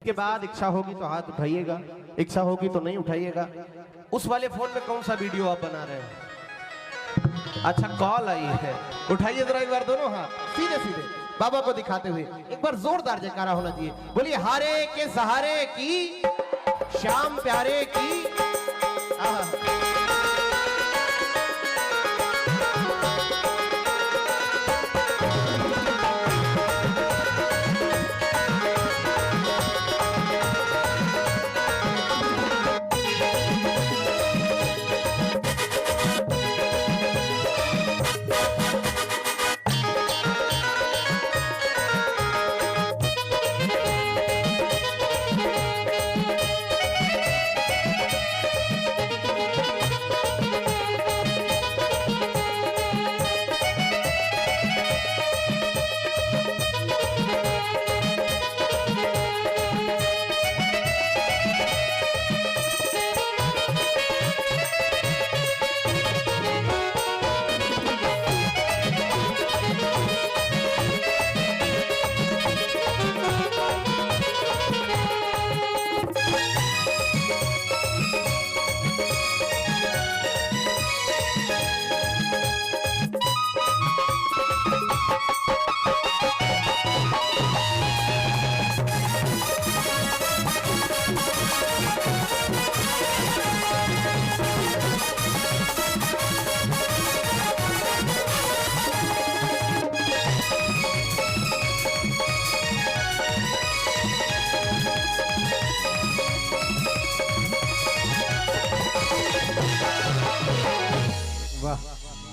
इसके बाद इच्छा होगी तो हाथ उठाइएगा, इच्छा होगी तो नहीं उठाइएगा। उस वाले फोन में कौन सा वीडियो आप बना रहे हैं? अच्छा कॉल आई है, उठाइए जरा एक बार दोनों हाथ सीधे सीधे बाबा को दिखाते हुए। एक बार जोरदार जयकारा होना चाहिए। बोलिए हारे के सहारे की, श्याम प्यारे की।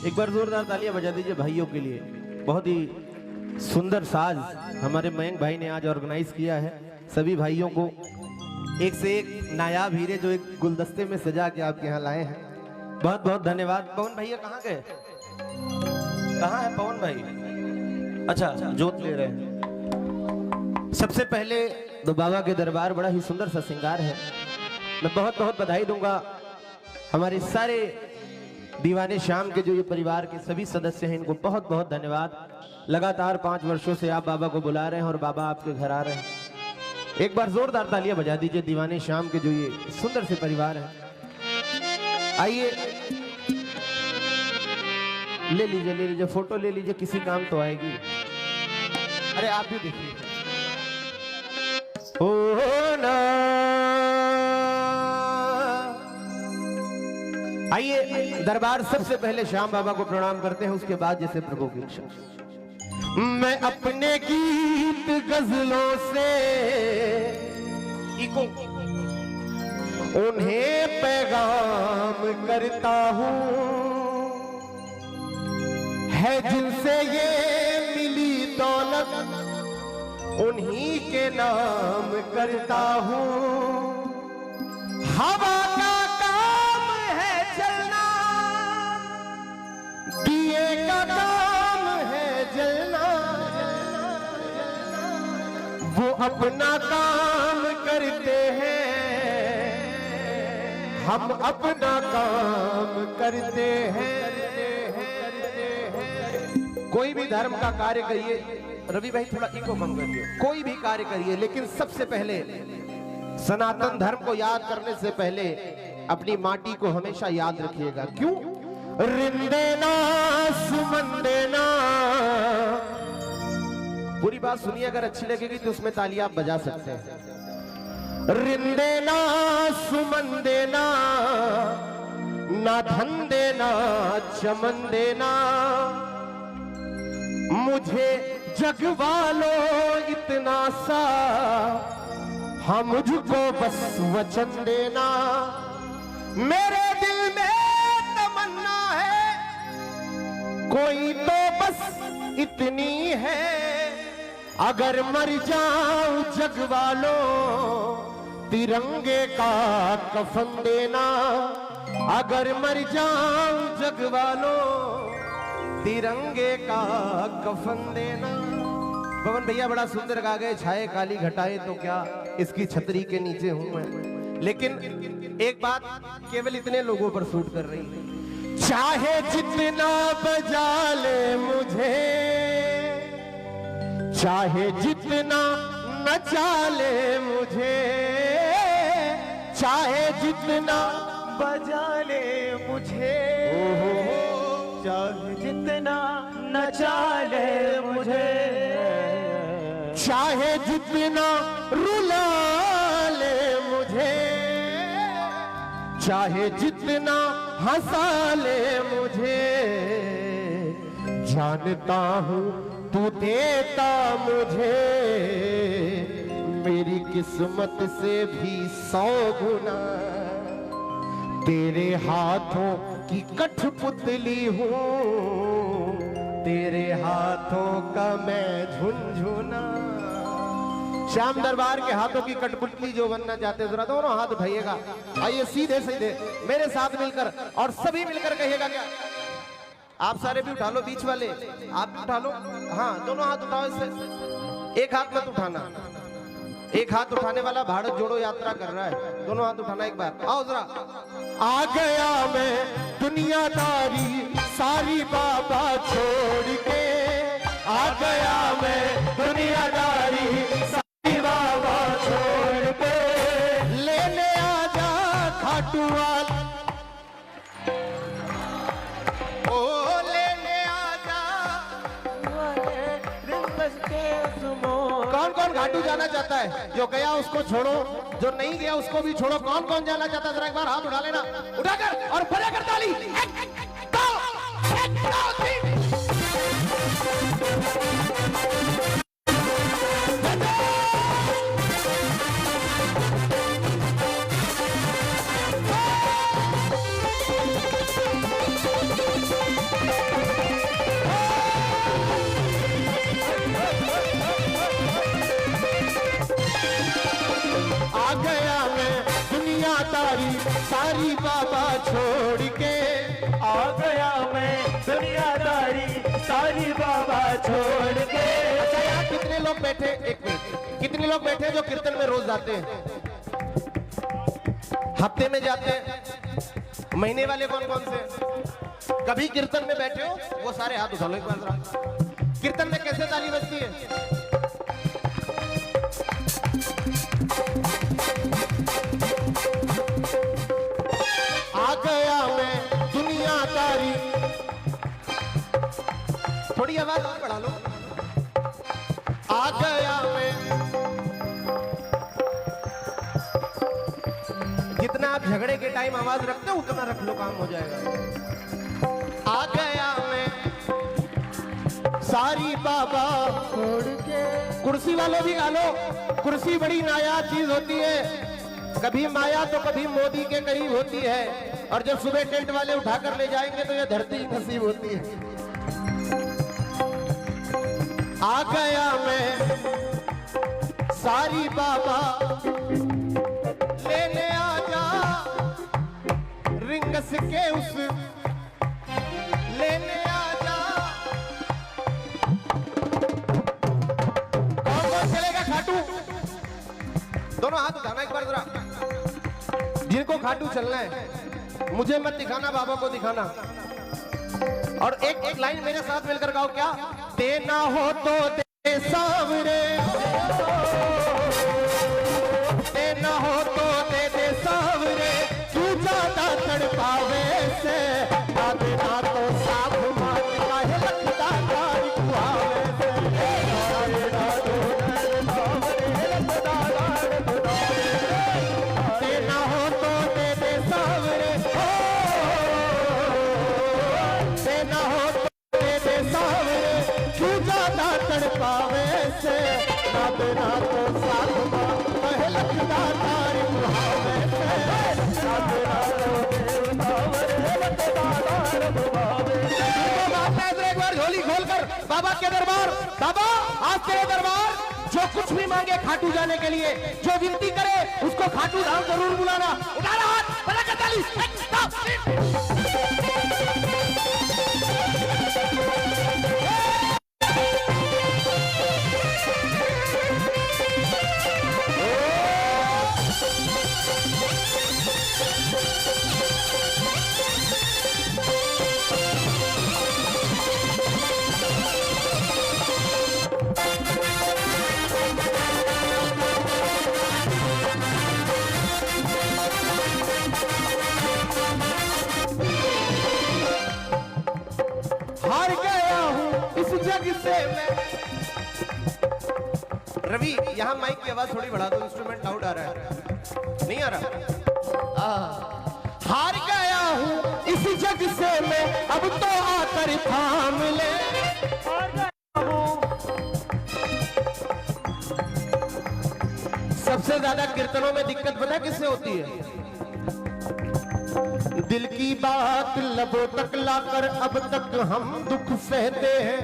एक बार जोरदार तालियां बजा दीजिए भाइयों के लिए। बहुत ही सुंदर साज हमारे मयंक भाई ने आज ऑर्गेनाइज किया है। सभी भाइयों को एक से एक नायाब हीरे जो एक गुलदस्ते में सजा के आपके यहाँ लाए हैं, बहुत बहुत धन्यवाद। पवन भैया कहाँ गए? कहाँ है पवन भाई? अच्छा जोत ले रहे हैं। सबसे पहले तो बाबा के दरबार बड़ा ही सुंदर सा श्रृंगार है। मैं बहुत बहुत बधाई दूंगा हमारे सारे दीवाने श्याम के जो ये परिवार के सभी सदस्य हैं, इनको बहुत बहुत धन्यवाद। लगातार 5 वर्षों से आप बाबा को बुला रहे हैं और बाबा आपके घर आ रहे हैं। एक बार जोरदार तालियां बजा दीजिए दीवाने श्याम के जो ये सुंदर से परिवार है। आइए ले लीजिए फोटो ले लीजिए, किसी काम तो आएगी। अरे आप भी देखिए। ओ ना आइए दरबार सबसे पहले श्याम बाबा को प्रणाम करते हैं, उसके बाद जैसे प्रभु की इच्छा। मैं अपने गीत गजलों से इको उन्हें पैगाम करता हूँ, है जिनसे ये मिली दौलत उन्हीं के नाम करता हूँ। हवा का का काम है जलना, वो अपना काम करते हैं, हम अपना काम करते हैं। कोई भी धर्म का कार्य करिए, रवि भाई थोड़ा इको कम करिए, कोई भी कार्य करिए, लेकिन सबसे पहले सनातन धर्म को याद करने से पहले अपनी माटी को हमेशा याद रखिएगा। क्यों? रिंदेना सुमंदेना। पूरी बात सुनिए, अगर अच्छी लगेगी तो उसमें तालियां आप बजा सकते हैं। रिंदेना सुमंदेना, ना धन देना चमन देना, मुझे जग वालों इतना सा, हाँ मुझको बस वचन देना। मेरे दिल में तमन्ना है कोई तो बस इतनी है, अगर मर जाऊं जग वालों तिरंगे का कफन देना। अगर मर जाऊं जग वालों तिरंगे का कफन देना। पवन भैया बड़ा सुंदर गा गए, छाए काली घटाए तो क्या इसकी छतरी के नीचे हूं मैं। लेकिन एक बात केवल इतने लोगों पर सूट कर रही है, चाहे जितना बजा ले मुझे, चाहे जितना न चाले मुझे, चाहे जितना बजा ले मुझे, चाहे जितना न चाले मुझे, चाहे जितना रुला ले मुझे, चाहे जितना हंसा ले मुझे, जानता हूँ तू देता मुझे मेरी किस्मत से भी 100 गुना। तेरे हाथों की कठपुतली हूँ, तेरे हाथों का मैं झुनझुना। श्याम दरबार के हाथों की कठपुतली जो बनना चाहते हैं, जरा दोनों हाथ उठाइएगा। आइए सीधे सीधे मेरे साथ मिलकर, और सभी मिलकर कहिएगा क्या? आप सारे भी उठा लो, बीच वाले आप भी उठा लो। हाँ, दोनों हाथ उठाओ। इससे एक हाथ मत उठाना, एक हाथ उठाने वाला भारत जोड़ो यात्रा कर रहा है। दोनों हाथ उठाना एक बार। आओ जरा। आ गया मैं दुनियादारी सारी बाबा छोड़ के, आ गया मैं दुनियादारी सारी बाबा छोड़ के, लेने आजा खाटू वाला, ओ लेने आजा। कौन कौन घाटू जाना चाहता है? जो गया उसको छोड़ो, जो नहीं गया उसको भी छोड़ो। कौन कौन जाना चाहता है? जरा एक बार हाथ उठा लेना, उठाकर और बजाकर ताली। 1 2 3। सारी बाबा छोड़ के, आ गया मैं दुनियादारी सारी बाबा छोड़ के। अच्छा यार, कितने लोग बैठे? एक मिनट, कितने लोग बैठे जो कीर्तन में रोज जाते हैं? हफ्ते में जाते हैं? महीने वाले कौन कौन से? कभी कीर्तन में बैठे हो? वो सारे हाथ उठा लो एक बार जरा। कीर्तन में कैसे ताली बजती है? आ गया मैं दुनियादारी, थोड़ी आवाज बढ़ा लो। आ गया मैं, जितना आप झगड़े के टाइम आवाज रखते हो उतना रख लो, काम हो जाएगा। आ गया मैं सारी बाबा छोड़ के। कुर्सी वालों भी गा लो। कुर्सी बड़ी नायाब चीज होती है, कभी माया तो कभी मोदी के करीब होती है, और जब सुबह टेंट वाले उठाकर ले जाएंगे तो यह धरती ही नसीब होती है। आ गया मैं सारी बाबा, लेने आजा रिंगस के उस, लेने आजा। कौन कौन चलेगा खाटू? दोनों हाथ उठाना एक बार जरा। जिनको खाटू चलना है, मुझे मत दिखाना, बाबा को दिखाना। और एक एक लाइन मेरे साथ मिलकर गाओ। क्या? देना हो तो दे सावरे, देना हो तो दे दे सावरे, तू ज्यादा तड़पावे से, ना देना तो साफ मार काहे लगता गाड़ी कुआवे से। देना हो तो दे दे सावरे, देना हो तो दे दे सावरे, तू ज्यादा तड़पावे से, ना देना तो साफ मार काहे लगता गाड़ी कुआवे से, ना देना तो सावरे लगता गाड़ी कुआवे से। एक बार झोली खोलकर बाबा के दरबार, बाबा आज तेरे दरबार, जो कुछ भी मांगे खाटू जाने के लिए, जो विनती करे उसको खाटू धाम जरूर बुलाना। उठाना हाथ, बजा कर ताली। 1 2 3। जग से मैं। रवि यहाँ माइक की आवाज थोड़ी बढ़ा दो, इंस्ट्रूमेंट लाउड आ रहा है, नहीं आ रहा। हार गया हूँ इस जग से मैं, अब तो आकर थाम ले। सबसे ज्यादा कीर्तनों में दिक्कत पता किससे होती है? दिल की बात लबों तक लाकर अब तक हम दुख सहते हैं।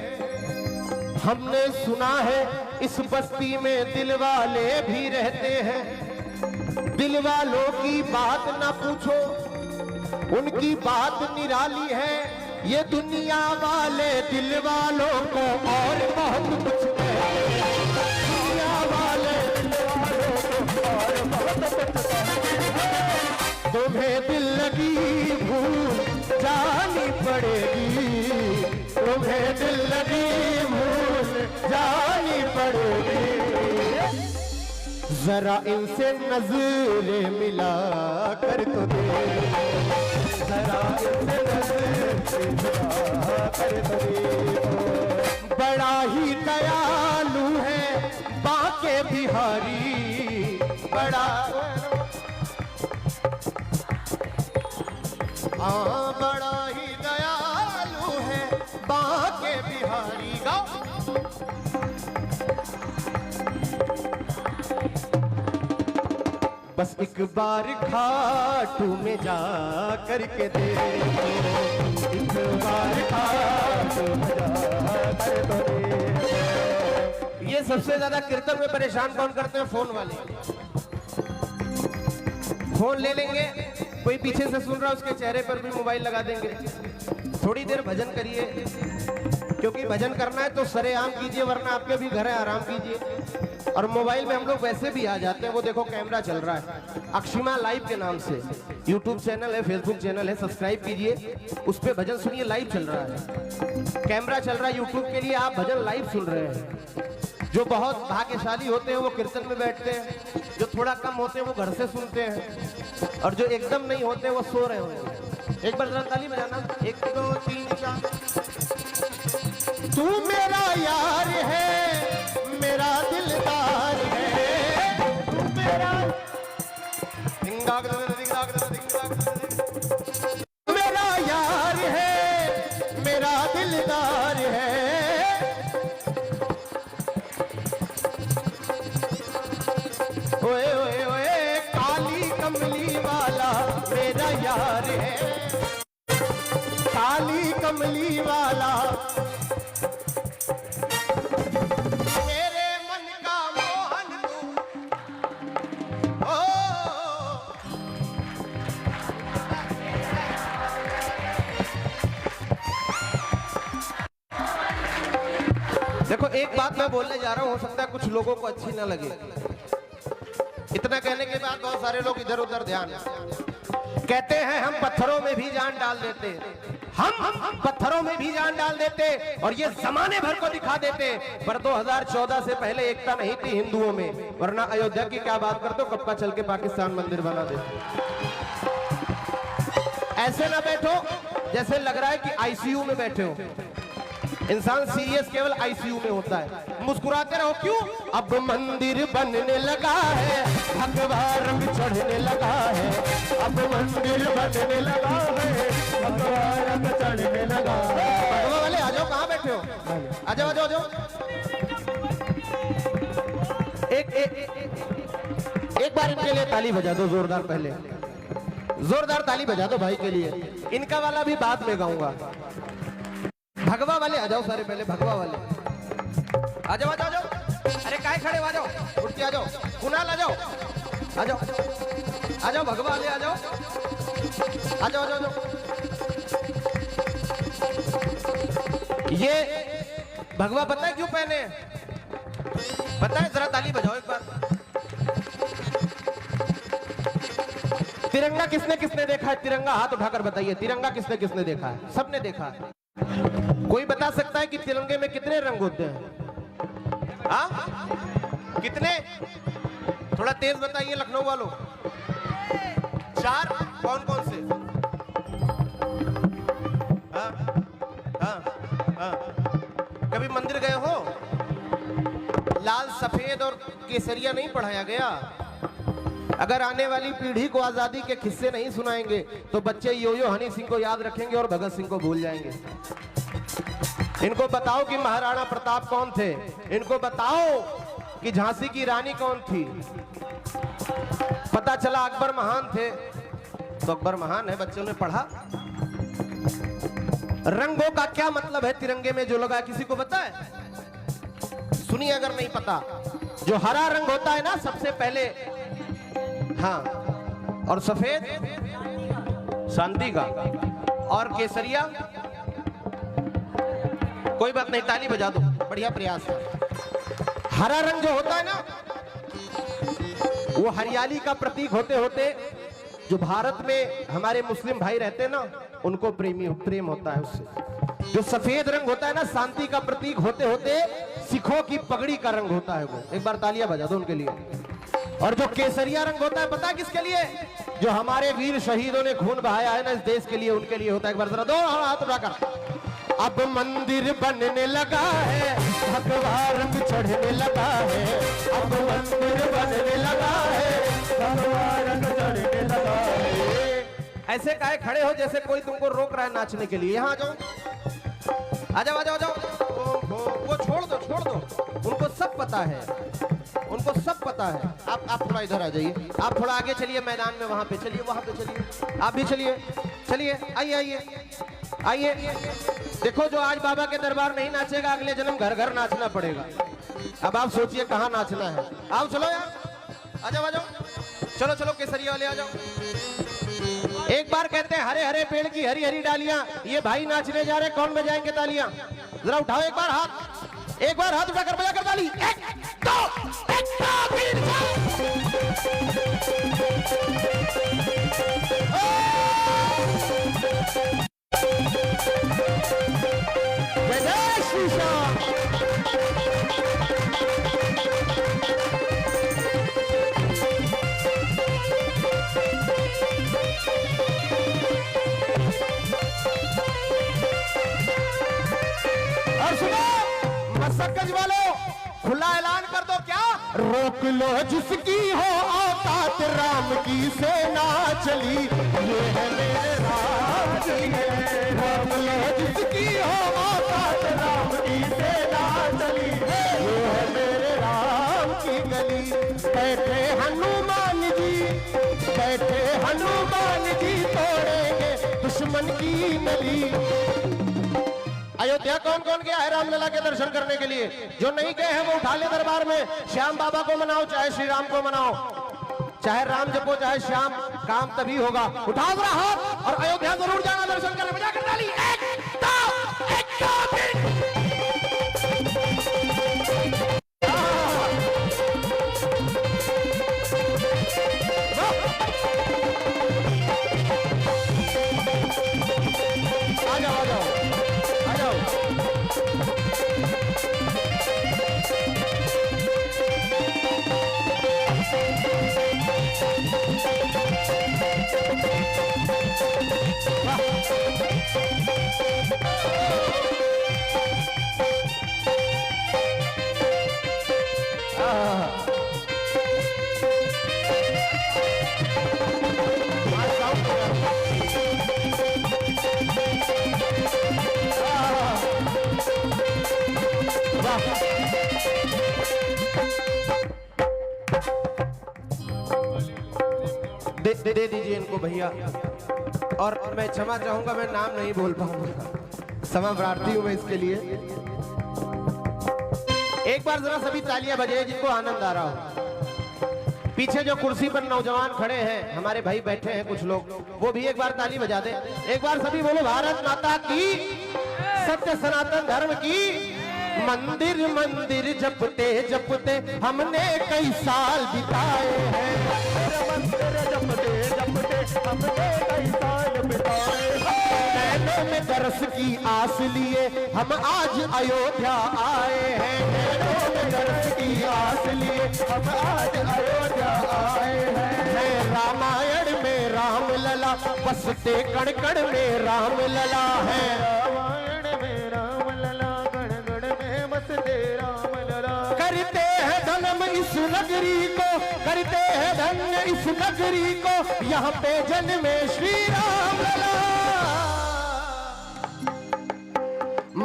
हमने सुना है इस बस्ती में दिल वाले भी रहते हैं। दिल वालों की बात ना पूछो, उनकी बात निराली है। ये दुनिया वाले दिल वालों को और बहुत कुछ कहते हैं। दुनिया वाले दिल वालों को और बहुत कुछ कहते हैं। तुम्हें दिल लगी भूल जानी पड़ेगी, तुम्हें दिल लगी भूल जानी पड़ेगी। जरा इनसे नजरें मिला कर तो दे, जरा इनसे नजरें मिला कर तो दे। बड़ा ही दयालु है बांके बिहारी, बड़ा बड़ा ही दयालु है बांके बिहारी। गाओ। बस एक बार खाटू में जा करके दे, एक बार खाटू में जा कर तो दे। ये सबसे ज्यादा कीर्तन में परेशान कौन करते हैं? फोन वाले। फोन ले लेंगे, कोई पीछे से सुन रहा है उसके चेहरे पर भी मोबाइल लगा देंगे। थोड़ी देर भजन करिए, क्योंकि भजन करना है तो सरेआम कीजिए, वरना आपके भी घर है, आराम कीजिए। और मोबाइल में हम लोग वैसे भी आ जाते हैं। वो देखो कैमरा चल रहा है, अक्षिमा लाइव के नाम से यूट्यूब चैनल है, फेसबुक चैनल है, सब्सक्राइब कीजिए, उस पर भजन सुनिए। लाइव चल रहा है, कैमरा चल रहा है यूट्यूब के लिए, आप भजन लाइव सुन रहे हैं। जो बहुत भाग्यशाली होते हैं वो कीर्तन में बैठते हैं, जो थोड़ा कम होते हैं वो घर से सुनते हैं, और जो एकदम नहीं होते वो सो रहे होंगे। एक बार जरा ताली बजाना, 1 2 3 4। तू मेरा यार है, मेरा दिलदार है, तू मेरा मेरा यार है, मेरा दिलदार है। ओए ओए ओए काली कमली वाला मेरा यार है, काली कमली वाला मेरे मन का मोहन तू। ओ देखो, एक बात मैं बोलने जा रहा हूं, हो सकता है कुछ लोगों को अच्छी ना लगे। इतना कहने के बाद बहुत सारे लोग इधर उधर ध्यान कहते हैं हम पत्थरों में भी जान डाल देते, हम पत्थरों में भी जान डाल देते और ये जमाने भर को दिखा देते। पर 2014 से पहले एकता नहीं थी हिंदुओं में, वरना अयोध्या की क्या बात करते हो, कब का चल के पाकिस्तान मंदिर बना देते। ऐसे ना बैठो जैसे लग रहा है कि आईसीयू में बैठे हो। इंसान सीरियस केवल आईसीयू में होता है। मुस्कुराते रहो, क्यों? अब मंदिर बनने लगा है, भगवा रंग चढ़ने लगा है, अब मंदिर बनने लगा है, भगवा रंग चढ़ने लगा है। भगवा वाले आ जाओ, कहाँ बैठे हो? आ जाओ आ जाओ आ जाओ। एक बार इनके लिए ताली बजा दो जोरदार, पहले जोरदार ताली बजा दो भाई के लिए। इनका वाला भी बाद में गाऊंगा। भगवा वाले आ जाओ सारे, पहले भगवा वाले आ जाओ आ जाओ आ जाओ। अरे काहे खड़े हो, आ जाओ, उठ के आ जाओ। कुणाल आ जाओ आ जाओ आ जाओ, भगवा वाले आ जाओ आ जाओ आ जाओ। ये भगवा पता है क्यों पहने? पता है? जरा ताली बजाओ एक बार। तिरंगा किसने किसने देखा है? तिरंगा हाथ उठाकर बताइए, तिरंगा किसने किसने देखा है? सबने देखा है। कोई बता सकता है कि तिरंगे में कितने रंग होते हैं? हाँ, कितने? थोड़ा तेज बताइए लखनऊ वालों। 4। कौन कौन से? हाँ हाँ हाँ कभी मंदिर गए हो? लाल सफेद और केसरिया नहीं पढ़ाया गया। अगर आने वाली पीढ़ी को आजादी के किस्से नहीं सुनाएंगे तो बच्चे यो हनी सिंह को याद रखेंगे और भगत सिंह को भूल जाएंगे। इनको बताओ कि महाराणा प्रताप कौन थे, इनको बताओ कि झांसी की रानी कौन थी। पता चला अकबर महान थे, तो अकबर महान है, बच्चों ने पढ़ा। रंगों का क्या मतलब है तिरंगे में जो लगा है, किसी को पता है? सुनिए अगर नहीं पता। जो हरा रंग होता है ना सबसे पहले, हाँ, और सफेद शांति का, और केसरिया, कोई बात नहीं, ताली बजा दो, बढ़िया प्रयास है। हरा रंग जो होता है ना वो हरियाली का प्रतीक होते होते जो भारत में हमारे मुस्लिम भाई रहते हैं ना उनको प्रेम होता है उससे। जो सफेद रंग होता है ना शांति का प्रतीक होते होते सिखों की पगड़ी का रंग होता है वो। एक बार तालियां बजा दो उनके लिए। और जो केसरिया रंग होता है पता है किसके लिए? जो हमारे वीर शहीदों ने खून बहाया है ना इस देश के लिए, उनके लिए होता है। एक बार जरा दो हाथ उठाकर। अब मंदिर बनने लगा है, भगवा रंग चढ़ने लगा है। अब मंदिर बनने लगा है, भगवा रंग चढ़ने लगा है। ऐसे काहे खड़े हो जैसे कोई तुमको रोक रहा है नाचने के लिए? यहाँ आ जाओ, आ जाओ, आ जाओ, आ जाओ। वो छोड़ दो, उनको सब पता है, उनको सब पता है। आप थोड़ा इधर आ जाइए, आप थोड़ा आगे चलिए मैदान में, वहां पे चलिए, वहां पे चलिए, आप भी चलिए, चलिए, आइए आइए आइए। देखो जो आज बाबा के दरबार नहीं नाचेगा अगले जन्म घर घर नाचना पड़ेगा। अब आप सोचिए कहाँ नाचना है। आओ चलो यार, आ जाओ, आ जाओ, चलो चलो केसरिया वाले आ जाओ। एक बार कहते हैं हरे हरे पेड़ की हरी हरी डालियां, ये भाई नाचने जा रहे, कौन बजाएंगे तालियां? जरा उठाओ एक बार हाथ, एक बार हाथ उठाकर बजाकर ताली। एक दो, एक दो, तीन, जय जय श्री श्याम। और सुनो मसक्कज वालों, खुला ऐलान कर दो क्या? रोक लो जिसकी हो औकात, राम की सेना चली, ये है मेरे राम की है। रोक लो जिसकी हो औकात, राम की सेना चली, ये है मेरे राम की गली। बैठे हनुमान जी, बैठे हनुमान जी, तोड़ेंगे दुश्मन की नली। अयोध्या कौन कौन गया है रामलला के दर्शन करने के लिए? जो नहीं गए हैं वो उठा ले दरबार में। श्याम बाबा को मनाओ, चाहे श्री राम को मनाओ, चाहे राम जपो चाहे श्याम, काम तभी होगा। उठाओ जरा हाथ और अयोध्या जरूर जाना दर्शन करने। बजा कर ताली। एक दो, तीन। आ जाओ, आ जाओ, आ जाओ। दे दीजिए इनको भैया। और मैं क्षमा चाहूंगा, मैं नाम नहीं बोल पाऊंगा, क्षमा प्रार्थी हूं मैं इसके लिए। एक बार जरा सभी तालियां बजाइए जिनको आनंद आ रहा हो। पीछे जो कुर्सी पर नौजवान खड़े हैं, हमारे भाई बैठे हैं कुछ लोग, वो भी एक बार ताली बजा दे। एक बार सभी बोलो भारत माता की, सत्य सनातन धर्म की। मंदिर मंदिर जपते जपते हमने कई साल बिताए हैं। मंदिर जपते जपते हमने कई साल बिताए हैं। नैनों में दर्श की आस लिए हम आज अयोध्या आए हैं। नैनों में दर्श की आस लिए हम आज अयोध्या आए हैं। रामायण में राम लला, बसते कण कण में राम लला है। रामायण में राम लला, कण कण में इस नगरी को, करते हैं धन्य इस नगरी को, यहाँ पे जन्मे श्री राम लला।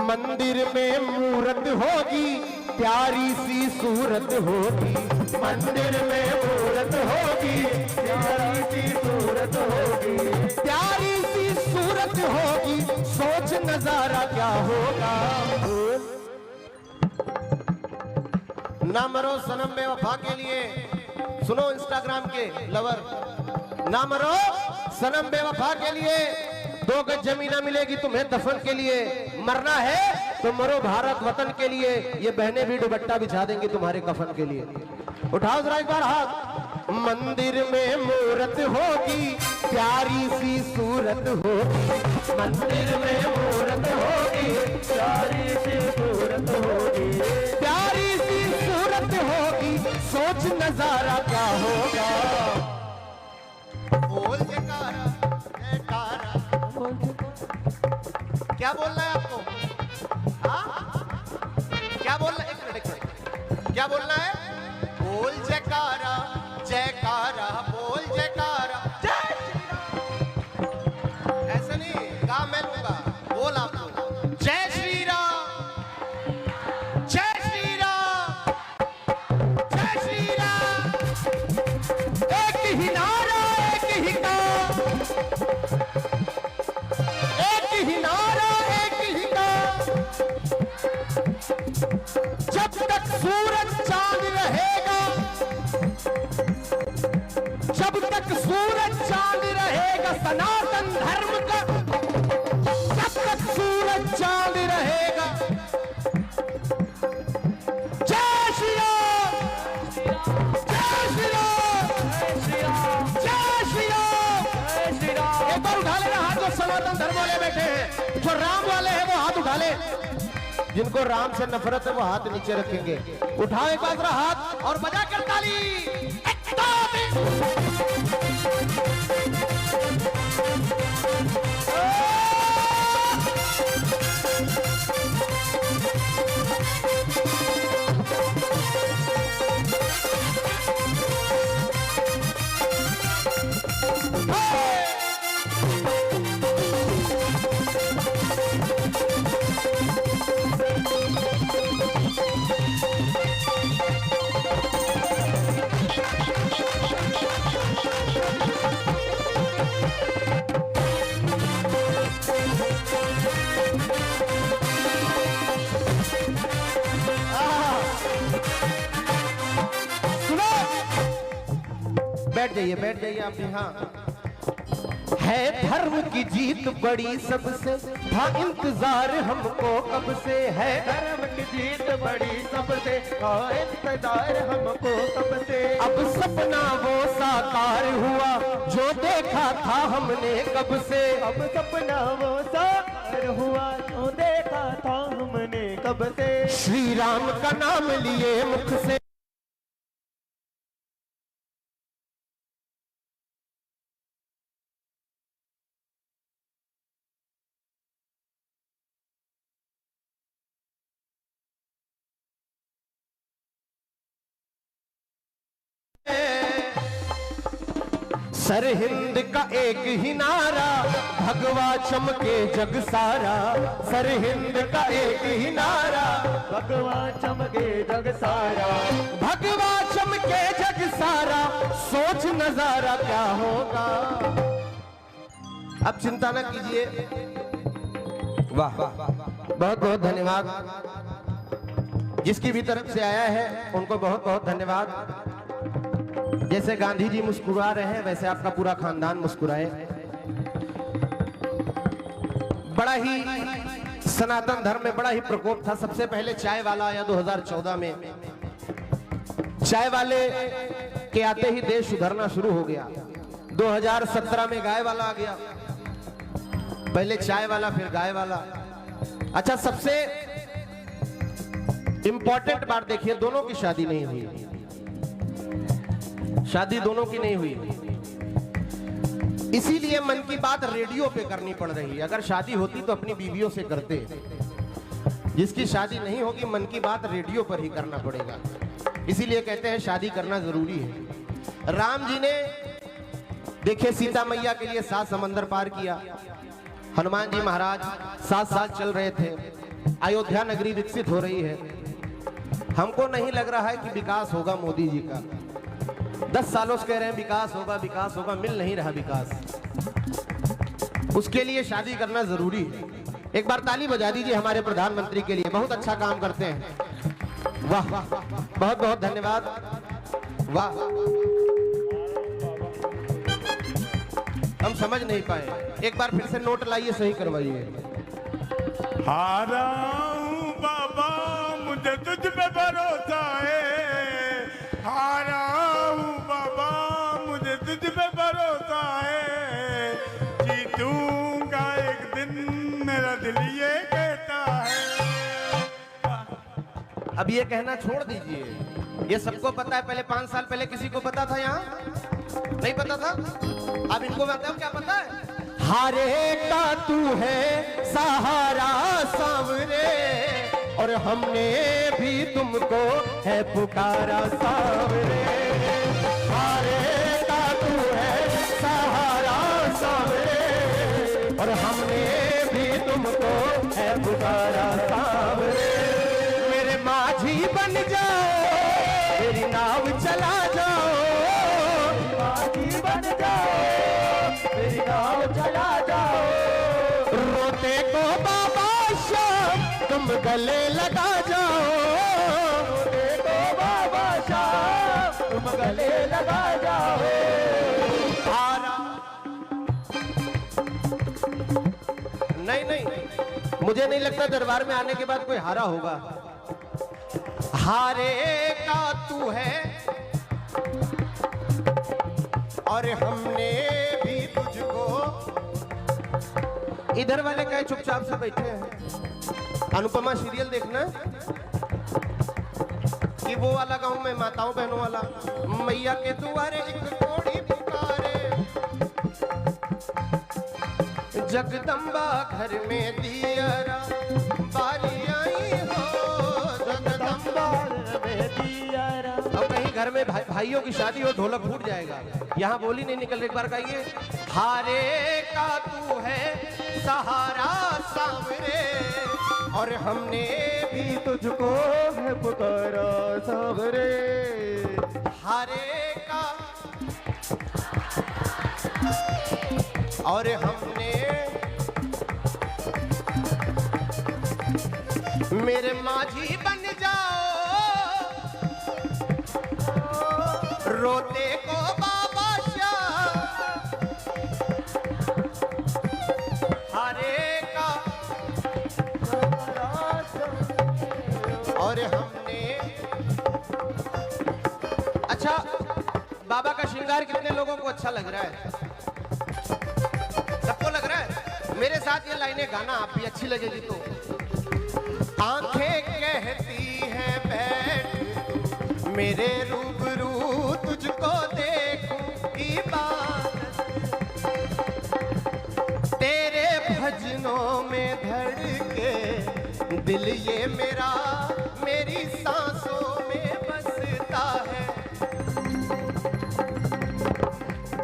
मंदिर में मूरत होगी, प्यारी सी सूरत होगी, मंदिर में मूरत होगी, प्यारी सी सूरत होगी, प्यारी सी सूरत होगी, सोच नजारा क्या होगा। ना मरो सनम बेवफा के लिए, सुनो इंस्टाग्राम के लवर, ना मरो सनम बेवफा के लिए, 2 गज जमीन ना मिलेगी तुम्हें दफन के लिए, मरना है तो मरो भारत वतन के लिए, ये बहनें भी दुपट्टा बिछा देंगी तुम्हारे कफन के लिए। उठाओ जरा एक बार हाथ। मंदिर में मूरत होगी, प्यारी सी सूरत होगी, मंदिर में मूरत होगी, प्यारी सी सूरत होगी, प्यारी सी सूरत होगी, सोच नजारा क्या होगा। बोल जयकारा जयकारा, क्या बोलना है आपको? हाँ क्या बोलना है? एक मिनट, क्या बोलना है? बोल जयकारा जयकारा, बोल जयकारा जय श्री राम। ऐसा नहीं गा मैं लूंगा, बोल आप लोग जय श्री राम, जय श्री राम, जय श्री राम। एक ही नारा एक ही काम, एक ही नारा एक ही काम, जब तक सूरज चांद रहेगा, जब तक सूरज चांद रहेगा सनातन धर्म का, जब तक सूरज चांद रहेगा। जय श्री राम, जय श्री राम, जय श्री राम। एक बार उठा लेना हाथ जो सनातन धर्म वाले बैठे हैं, जो राम वाले हैं वो हाथ उठा ले, जिनको राम से नफरत है वो हाथ नीचे रखेंगे। उठाओ एक बार हाथ और बजा कर ताली। बैठ जाइए आप भी। हाँ, है धर्म की जीत बड़ी सबसे, था इंतजार हमको कब से, है धर्म की जीत बड़ी सबसे, था इंतजार हमको कब से। अब सपना वो साकार हुआ जो देखा था हमने कब से, अब सपना वो साकार हुआ जो देखा था हमने कब से। श्री राम का नाम लिए मुख से, सरहिंद का एक ही नारा, भगवा चमके जग सारा। सरहिंद का एक ही नारा, भगवा चमके जग सारा, भगवा चमके जग सारा, सोच नजारा क्या होगा। अब चिंता न कीजिए। वाह, बहुत बहुत धन्यवाद। जिसकी भी तरफ से आया है उनको बहुत बहुत धन्यवाद। जैसे गांधी जी मुस्कुरा रहे हैं वैसे आपका पूरा खानदान मुस्कुराए। बड़ा ही सनातन धर्म में बड़ा ही प्रकोप था। सबसे पहले चाय वाला आया 2014 में। चाय वाले के आते ही देश सुधरना शुरू हो गया। 2017 में गाय वाला आ गया। पहले चाय वाला फिर गाय वाला। अच्छा, सबसे इंपॉर्टेंट बात देखिए, दोनों की शादी नहीं हुई। शादी दोनों की नहीं हुई, इसीलिए मन की बात रेडियो पे करनी पड़ रही है। अगर शादी होती तो अपनी बीवियों से करते। जिसकी शादी नहीं होगी मन की बात रेडियो पर ही करना पड़ेगा। इसीलिए कहते हैं शादी करना जरूरी है। राम जी ने देखिए सीता मैया के लिए 7 समंदर पार किया। हनुमान जी महाराज 7 साल चल रहे थे। अयोध्या नगरी विकसित हो रही है। हमको नहीं लग रहा है कि विकास होगा मोदी जी का। 10 सालों से कह रहे हैं विकास होगा, मिल नहीं रहा विकास। उसके लिए शादी करना जरूरी है। एक बार ताली बजा दीजिए हमारे प्रधानमंत्री के लिए, बहुत अच्छा काम करते हैं। वाह वाह, बहुत बहुत धन्यवाद। वाह, हम समझ नहीं पाए। एक बार फिर से नोट लाइए, सही करवाइए। हारा हूँ बाबा मुझे तुझ पे भरोसा है, हारा हूँ बाबा मुझे तुझ पे भरोसा है, जीतूंगा एक दिन मेरा दिल ये कहता है। अब ये कहना छोड़ दीजिए, ये सबको पता है। पहले 5 साल पहले किसी को पता था? यहाँ नहीं पता था। अब इनको बताओ क्या पता है? हारे का तू है सहारा सांवरे, और हमने भी तुमको है पुकारा सांवरे। हारे का तू है सहारा सांवरे, और हमने भी तुमको है पुकारा सांवरे। मेरे माझी बन जाओ, मेरी नाव चला जाओ, माझी बन जाओ, मेरी नाव चला जाओ। रोते को बाबा श्याम तुम गले लगा जाओ, रोते को बाबा श्याम तुम गले लगा जाओ। हारा नहीं नहीं, मुझे नहीं लगता दरबार में आने के बाद कोई हारा होगा। हारे का तू है, और हमने भी तुझको। इधर वाले कहे चुपचाप से बैठे हैं। अनुपमा सीरियल देखना कि वो वाला गाँव में माताओं बहनों वाला। मैया के दुआरे एक कोड़ी पुकारे, जगदम्बा घर में दियरा बारी आई हो, जगदम्बा में दियरा। अब कहीं घर में भाइयों की शादी हो, ढोलक फूट जाएगा। यहाँ बोली नहीं निकल रही। एक बार कहिए, हारे का तू है सहारा सांवरे, और हमने भी तुझको है पुकारा सांवरे। हारे का, और हमने, मेरे माझी बन जाओ, रोते को बाबा श्याम। हारे का, और हमने। अच्छा बाबा का श्रृंगार कितने लोगों को अच्छा लग रहा है? सबको लग रहा है? मेरे साथ ये लाइनें गाना, आप भी अच्छी लगेगी तो। आंखें कहती हैं बैठ मेरे रूबरू, तुझको देखूं इबादत, तेरे भजनों में धड़के दिल ये मेरा, मेरी सांसों में बसता है।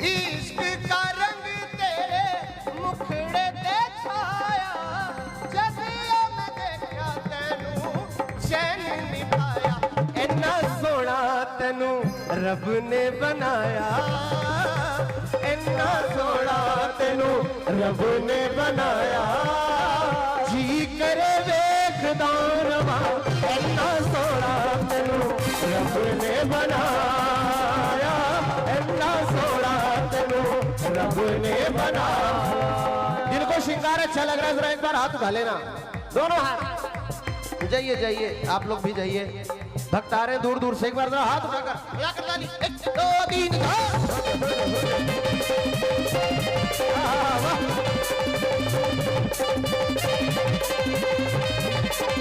इश्क का रंग तेरे मुखड़े ते छाया, जब ये मैं देखा तेनू चैन नहीं पाया। इन्ना सोना तेनू रब ने बनाया, इन्ना सोना तेनू रब ने बनाया। जी करे वेखदा रवा, इन्ना सोना तेनू रब ने बनाया, इन्ना सोना तेनू रब ने बनाया। दिल को श्रृंगार अच्छा लग रहा है, जरा एक बार हाथ उठा लेना, दोनों हाथ। जाइए जाइए, आप लोग भी जाइए। भक्त आ रहे हैं दूर दूर से, एक बार जरा हाथ उठाकर क्या करता नहीं। 1 2 3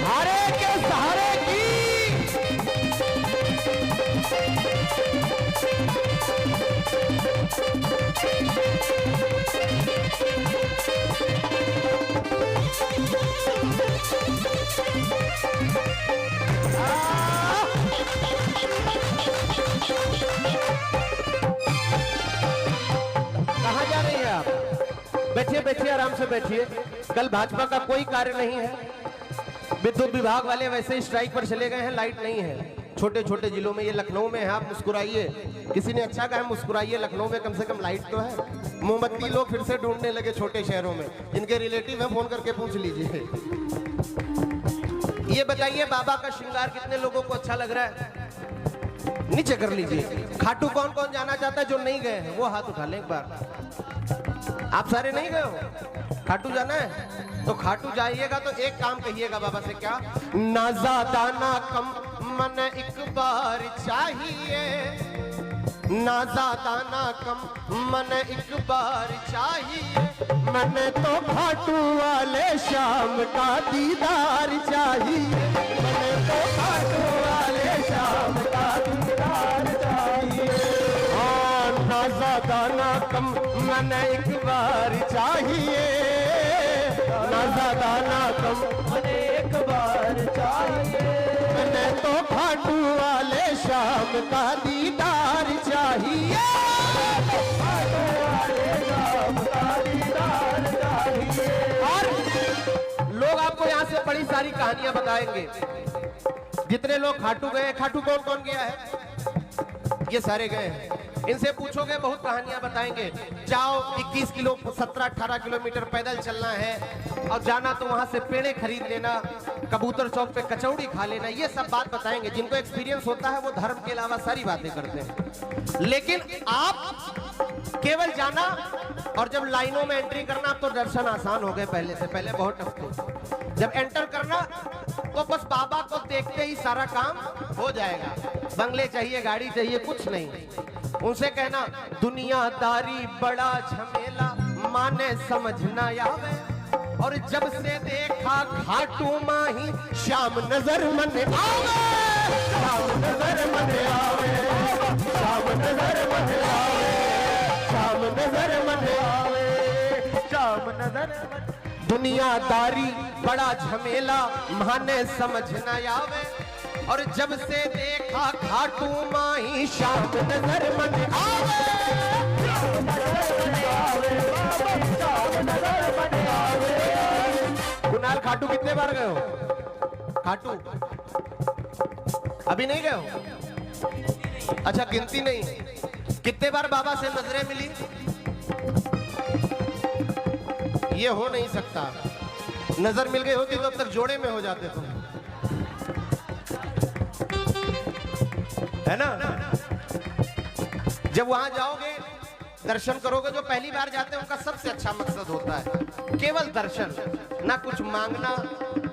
हारे के सहारे की। कहाँ जा रही हैं आप? बैठिए बैठिए, आराम से बैठिए। कल भाजपा का कोई कार्य नहीं है। विद्युत विभाग वाले वैसे ही स्ट्राइक पर चले गए हैं, लाइट नहीं है। छोटे छोटे जिलों में, ये लखनऊ में है, आप मुस्कुराइए। किसी ने अच्छा कहा मुस्कुराइए, लखनऊ में कम से कम लाइट तो है। मोमबत्ती लोग फिर से ढूंढने लगे छोटे शहरों में। जिनके रिलेटिव हैं फोन करके पूछ लीजिए। ये बताइए बाबा का श्रृंगार कितने लोगों को अच्छा लग रहा है? नीचे कर लीजिए। खाटू कौन कौन जाना चाहता है? जो नहीं गए हैं वो हाथ उठा लें एक बार। आप सारे नहीं गए हो? खाटू जाना है तो खाटू जाइएगा तो एक काम कहिएगा बाबा से, क्या? ना ज्यादा ना कम, मन एक बार चाहिए। ना ज्यादा ना कम, मन एक बार चाहिए। मन तो खाटू वाले श्याम का दीदार चाहिए। मन तो खाटू वाले श्याम का दीदार चाहिए। हाँ, ना ज्यादा ना कम, मन एक बार चाहिए। ना ज्यादा ना कम, मन एक बार चाहिए। मैंने तो खाटू वाले श्याम का दीदार चाहिए। खाटू वाले श्याम का दीदार चाहिए। और लोग आपको यहाँ से बड़ी सारी कहानियां बताएंगे। जितने लोग खाटू गए, खाटू कौन कौन गया है? ये सारे गए हैं। इनसे पूछोगे बहुत कहानियां बताएंगे। जाओ 21 किलो 17-18 किलोमीटर पैदल चलना है और जाना तो वहां से पेड़े खरीद लेना, कबूतर चौक पे कचौड़ी खा लेना, ये सब बात बताएंगे। जिनको एक्सपीरियंस होता है वो धर्म के अलावा सारी बातें करते हैं। लेकिन आप केवल जाना और जब लाइनों में एंट्री करना तो दर्शन आसान हो गए। पहले बहुत टफ थे। जब एंटर करना तो बस बाबा को देखते ही सारा काम हो जाएगा। बंगले चाहिए, गाड़ी चाहिए, कुछ नहीं। उनसे कहना दुनियादारी बड़ा झमेला, माने समझ ना आवे। और जब से देखा खाटू माही, शाम नजर मन आवे। शाम नजर मन आवे। शाम नजर मन आवे। शाम नजर मन आवे। शाम नजर मन। दुनियादारी बड़ा झमेला, माने समझ ना आवे। और जब से देखा खाटू माही, शाम नजर मन आवे। कुणाल, खाटू कितने बार गए हो? खाटू अभी नहीं गए हो? अच्छा, गिनती नहीं। कितने बार बाबा से नजरें मिली? ये हो नहीं सकता। नजर मिल गई होती तो अब तक जोड़े में हो जाते तुम, है ना? जब वहां जाओगे, दर्शन करोगे, जो पहली बार जाते हैं उनका सबसे अच्छा मकसद होता है केवल दर्शन, ना कुछ मांगना।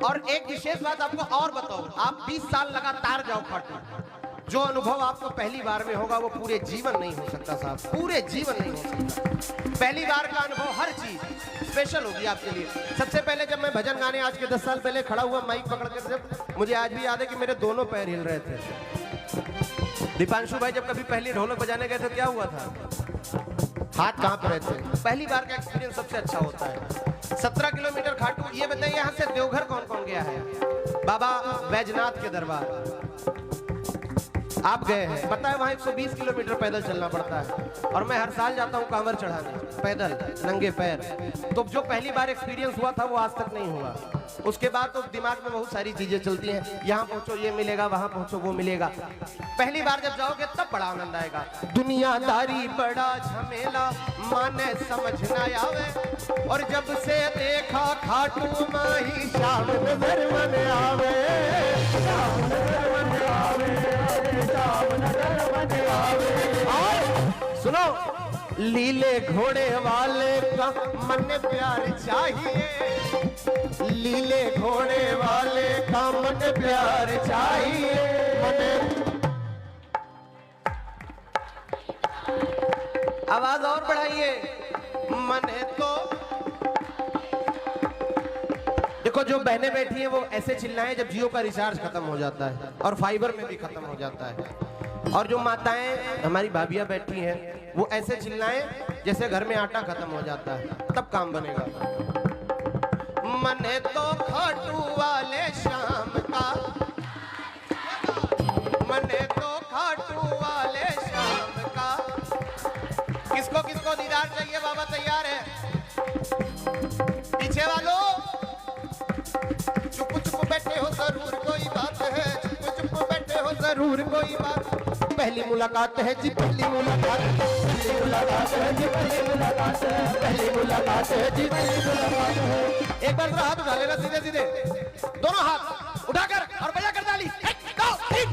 और एक विशेष बात आपको और बताओ, आप 20 साल लगातार जाओ खाटू, जो अनुभव आपको पहली बार में होगा वो पूरे जीवन नहीं हो सकता साहब, पूरे जीवन नहीं हो सकता। पहली बार का अनुभव, हर चीज स्पेशल होगी आपके लिए। सबसे पहले जब मैं भजन गाने आज के 10 साल पहले खड़ा हुआ माइक पकड़कर, जब मुझे आज भी याद है कि मेरे दोनों पैर हिल रहे थे। दीपांशु भाई जब कभी पहली ढोलक बजाने गए थे क्या हुआ था? हाथ कांप रहे थे। पहली बार का एक्सपीरियंस सबसे अच्छा होता है। 17 किलोमीटर खाटू। ये बताइए यहाँ से देवघर कौन कौन गया है? बाबा बैजनाथ के दरबार आप गए हैं? पता है वहाँ 120 किलोमीटर पैदल चलना पड़ता है। और मैं हर साल जाता हूँ कांवर चढ़ाने, पैदल नंगे पैर। तो जो पहली बार एक्सपीरियंस हुआ था वो आज तक नहीं हुआ। उसके बाद तो दिमाग में बहुत सारी चीजें चलती हैं, यहाँ पहुंचो ये मिलेगा, वहां पहुंचो वो मिलेगा। पहली बार जब जाओगे तब बड़ा आनंद आएगा। दुनियादारी बड़ा झमेला, माने समझ ना आवे। और जब से देखा खाटू माही, शाम नजर मन आवे। शाम नजर मन आवे। शाम नजर मन आवे। और सुनो, लीले घोड़े वाले का मन प्यार चाहिए। लीले घोड़े वाले का मन प्यार चाहिए। आवाज और बढ़ाइए। मन तो देखो, जो बहनें बैठी हैं वो ऐसे चिल्लाएं जब जियो का रिचार्ज खत्म हो जाता है और फाइबर में भी खत्म हो जाता है। और जो माताएं हमारी भाभियां बैठी हैं वो ऐसे चिल्लाएं जैसे घर में आटा खत्म हो जाता है, तब काम बनेगा। मने तो खाटू वाले शाम का, मने तो खाटू वाले शाम किसको किसको दीदार चाहिए? बाबा तैयार है। पीछे वालों चुप चुप बैठे हो, जरूर कोई बात है। चुप चुप बैठे हो, जरूर कोई बात। पहली मुलाकात है जी, पहली मुलाकात, पहली मुलाकात है जी, पहली मुलाकात है, पहली मुलाकात है जी, पहली मुलाकात है। एक बार हाथ उठा लेना सीधे सीधे, दोनों हाथ उठाकर और बजा कर ताली। 1 2 3।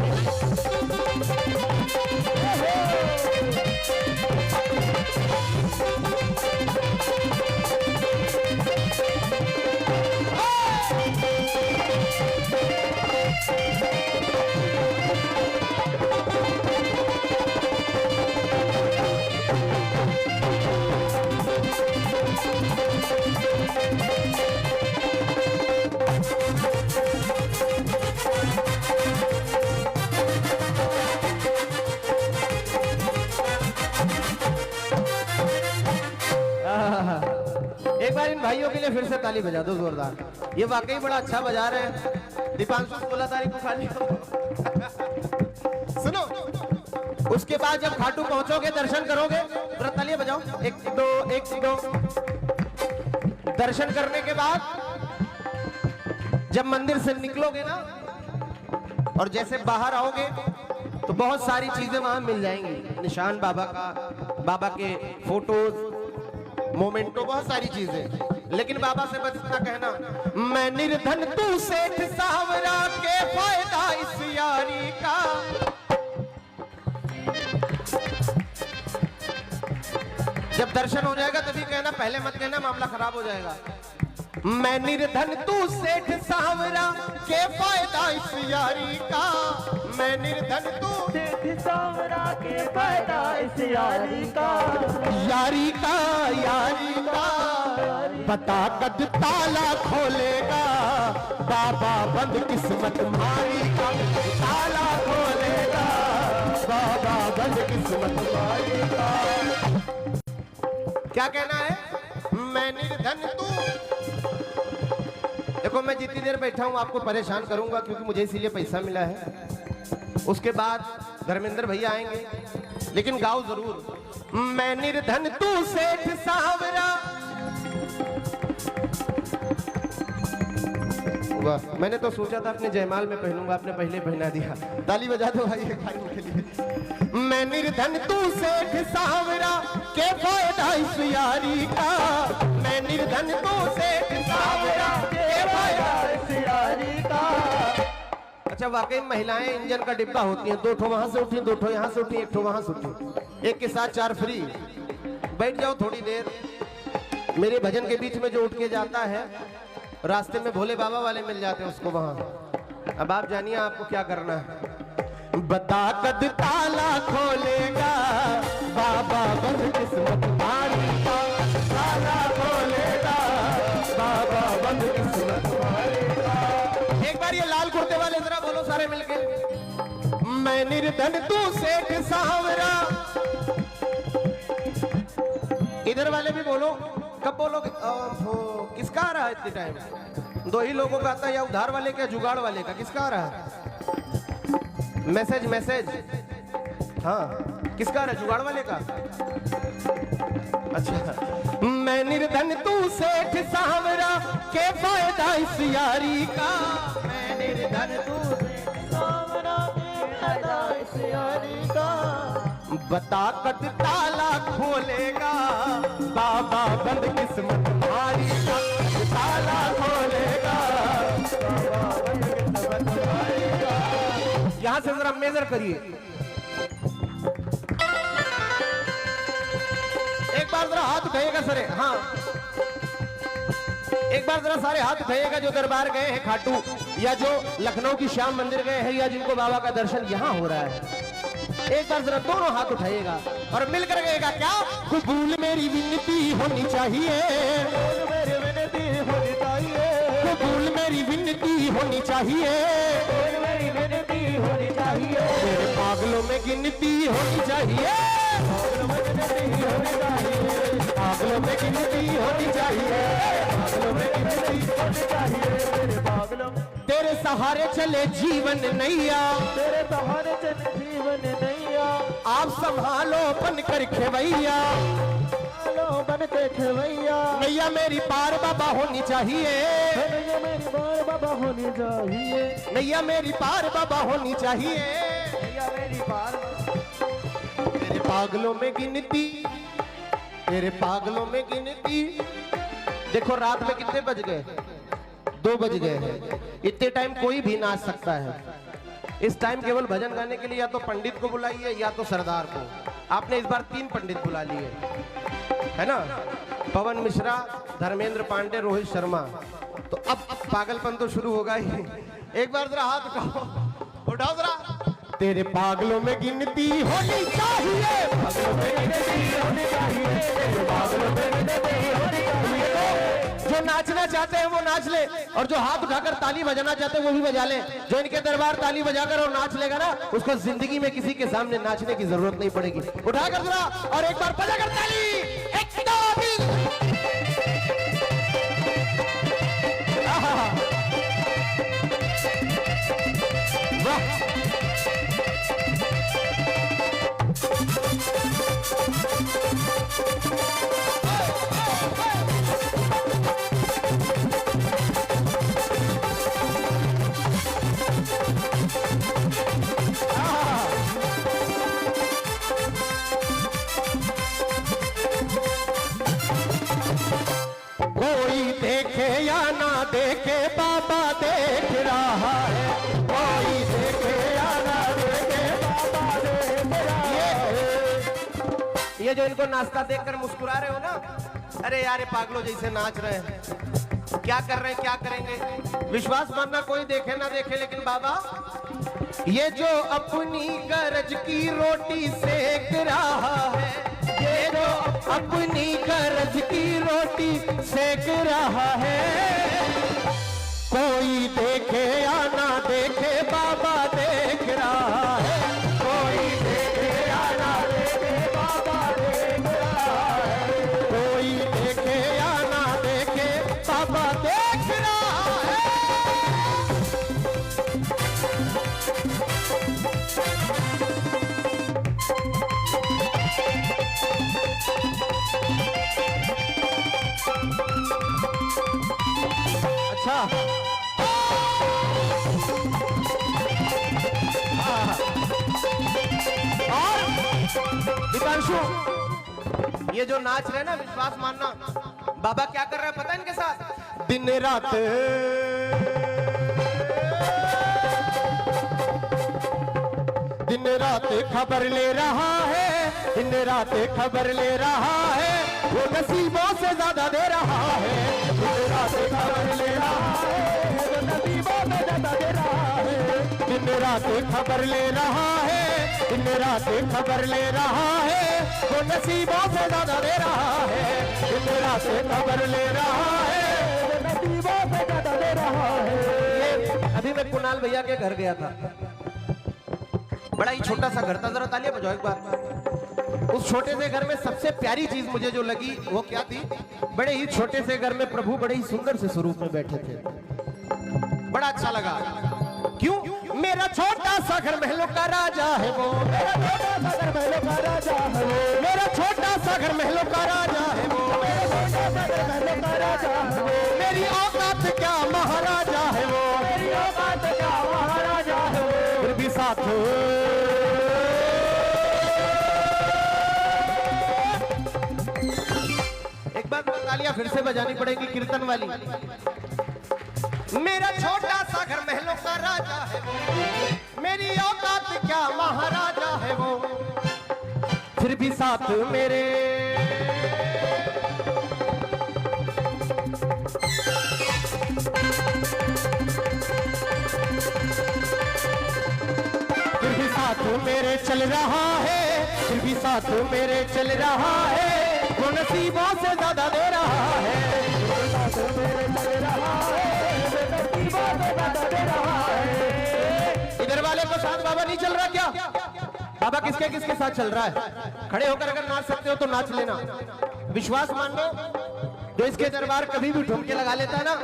एक बार इन भाइयों के लिए फिर से ताली बजा दो जोरदार। ये वाकई बड़ा अच्छा बजा रहे हैं। दीपांशु 16 तारीख को खाली सुनो, उसके बाद जब खाटू पहुंचोगे, दर्शन करोगे, जरा तालियां बजाओ। 1 2 1 2। दर्शन करने के बाद जब मंदिर से निकलोगे ना और जैसे बाहर आओगे तो बहुत सारी चीजें वहां मिल जाएंगी। निशान बाबा का, बाबा के फोटोज, मोमेंटो, बहुत सारी चीजें। लेकिन बाबा से बस इतना कहना, मैं निर्धन तू सेठ सावरा के फायदा इस यारी का। जब दर्शन हो जाएगा तभी कहना, पहले मत कहना, मामला खराब हो जाएगा। मैं निर्धन तू सेठ सावरा के फायदा इस यारी का। मैं निर्धन तू सेठ सावरा के फायदा इस यारी का। यारी का, यारी का, बता कद ताला खोलेगा बाबा बंद किस्मत मारी का। ताला खोलेगा बाबा बंद किस्मत मारी का। क्या कहना है? मैं निर्धन तू। देखो मैं जितनी देर बैठा हूं आपको परेशान करूंगा क्योंकि मुझे इसीलिए पैसा मिला है। उसके बाद धर्मेंद्र भैया आएंगे, लेकिन गाओ जरूर। मैं निर्धन तू सेठ सावरा। वाह, मैंने तो सोचा था अपने जयमाल में पहनूंगा, आपने पहले पहना दिया। ताली बजा दो भाई एक भाई के लिए। मैं निर्धन तू सेठ सावरा के फायदा इस यारी का। मैं निर्धन तू सेठ सावरा के फायदा इस यारी का। अच्छा, वाकई महिलाएं इंजन का डिब्बा होती हैं। 2 ठो वहां से उठी, 2 ठो यहां से उठी, 1 ठो वहां से उठी, एक के साथ 4 फ्री। बैठ जाओ थोड़ी देर। मेरे भजन के बीच में जो उठ के जाता है, रास्ते में भोले बाबा वाले मिल जाते हैं उसको वहां। अब आप जानिए आपको क्या करना है। बता कद ताला खोलेगा बाबा बंद किस्मत मारी का। ताला खोलेगा बाबा बंद किस्मत मारी का। एक बार ये लाल कुर्ते वाले जरा बोलो सारे मिलके। मैं निर्धन तू सेठ सावरा। इधर वाले भी बोलो। कब बोलोगे? किसका आ रहा है इतने टाइम? 2 ही लोगों का आता है, या उधार वाले का, जुगाड़ वाले का? किसका आ रहा है मैसेज? मैसेज हाँ, किसका आ रहा है? जुगाड़ वाले का। अच्छा, मैं निर्धन तू सेठ सावरा के फायदा इस यारी का। मैं निर्धन तू सेठ सावरा के फायदा इस यारी का। बता कद ताला खोलेगा बाबा बंद किस्मत मारी का। ताला खोलेगा बाबा बंद किस्मत मारी का। यहां से जरा मेजर करिए। एक बार जरा हाथ उठाइएगा सरे। हाँ, एक बार जरा सारे हाथ उठाइएगा जो दरबार गए हैं खाटू, या जो लखनऊ की श्याम मंदिर गए हैं, या जिनको बाबा का दर्शन यहां हो रहा है। एक बार जरा दोनों हाथ उठाइएगा और मिलकर गएगा। क्या? कबूल मेरी विनती होनी चाहिए, मेरी विनती होनी चाहिए, कबूल मेरी विनती होनी चाहिए, मेरी विनती होनी चाहिए। मेरे पागलों में गिनती होनी चाहिए, पागलों में गिनती होनी चाहिए, पागलों में गिनती होनी चाहिए, पागलों में गिनती होनी चाहिए। मेरे पागलों तेरे सहारे चले जीवन नैया, तेरे सहारे चले जीवन नैया, आप संभालो बन कर खेवैया, लो बन के खेवैया, नैया मेरी पार बाबा होनी चाहिए, नैया मेरी पार बाबा होनी चाहिए, नैया मेरी पार बाबा होनी चाहिए, नैया मेरी पार। तेरे पागलों में गिनती, तेरे पागलों में गिनती। देखो रात में कितने बज गए, 2 बज गए हैं। इतने टाइम कोई भी नाच सकता है। इस टाइम केवल भजन गाने के लिए या तो पंडित को बुलाइए या तो सरदार को। आपने इस बार 3 पंडित बुला लिए, है ना, पवन मिश्रा, धर्मेंद्र पांडे, रोहित शर्मा। तो अब पागलपन तो शुरू होगा ही। एक बार जरा हाथ उठाओ, उठाओ जरा। तेरे पागलों में गिनती होनी चाहिए, पागलों में गिनती होनी चाहिए, तेरे पागलों में गिनती होनी चाहिए। जो नाचना चाहते हैं वो नाच ले, और जो हाथ उठाकर ताली बजाना चाहते हैं वो भी बजा ले। जो इनके दरबार ताली बजाकर और नाच लेगा ना, उसको जिंदगी में किसी के सामने नाचने की जरूरत नहीं पड़ेगी। उठाकर जरा और एक बार बजाकर ताली। एक दो तीन। वाह, कोई देखे या ना देखे बाबा देख रहा है, कोई देखे या ना देखे बाबा देख रहा है। ये जो इनको नाश्ता देखकर मुस्कुरा रहे हो ना, अरे यार ये पागलों जैसे नाच रहे हैं, क्या कर रहे हैं, क्या करेंगे। विश्वास मानना कोई देखे ना देखे, लेकिन बाबा ये जो अपनी गरज की रोटी सेक रहा है, ये जो अपनी गरज की रोटी सेक रहा है, कोई देखे या ना देखे बाबा देख रहा है, कोई देखे या ना देखे बाबा देख रहा है, कोई देखे या ना देखे बाबा देख रहा है। अच्छा, और दीपांशु ये जो नाच रहे हैं ना, विश्वास मानना बाबा क्या कर रहे हैं पता है इनके साथ? दिन रात दिन रात खबर ले रहा है, दिन रात खबर ले रहा है, वो नसीबों से ज्यादा दे रहा है, दिन रात खबर ले रहा है, वो नसीबों से ज्यादा दे रहा है, दिन रात खबर ले रहा है, दिन रात खबर ले रहा है, वो नसीबों से ज्यादा दे रहा है, दिन रात खबर ले रहा है, वो नसीबों से ज्यादा दे रहा है। अभी मैं कुणाल भैया के घर गया था, बड़ा ही छोटा सा घर था, जरा तालियां बजाओ एक बार। उस छोटे से घर में सबसे प्यारी चीज मुझे जो लगी वो क्या थी? बड़े ही छोटे से घर में प्रभु बड़े ही सुंदर से स्वरूप में बैठे थे, बड़ा अच्छा लगा। क्यों? मेरा छोटा सा घर महलों का राजा है वो, मेरा छोटा सा घर महलों का राजा है वो, मेरा छोटा सा घर महलों का राजा है वो, मेरा छोटा सा घर महलों का राजा है वो, मेरी औकात क्या महाराजा है वो, मेरी औकात क्या महाराजा है वो, फिर भी साथ एक बार तालियां फिर से बजानी पड़ेगी कीर्तन वाली। मेरा छोटा सा घर महलों का राजा है वो, मेरी औकात क्या महाराजा है वो, फिर भी साथ मेरे फिर भी साथ मेरे चल रहा है, फिर भी साथ मेरे चल रहा है, वो नसीबों से ज्यादा दे रहा है, साथ मेरे चल रहा है, इधर वाले को साथ बाबा नहीं चल रहा क्या? बाबा किसके किसके साथ चल रहा है? खड़े होकर अगर नाच सकते हो तो नाच लेना। विश्वास मान लो, जो इसके दरबार कभी भी ठुमके लगा लेता है ना,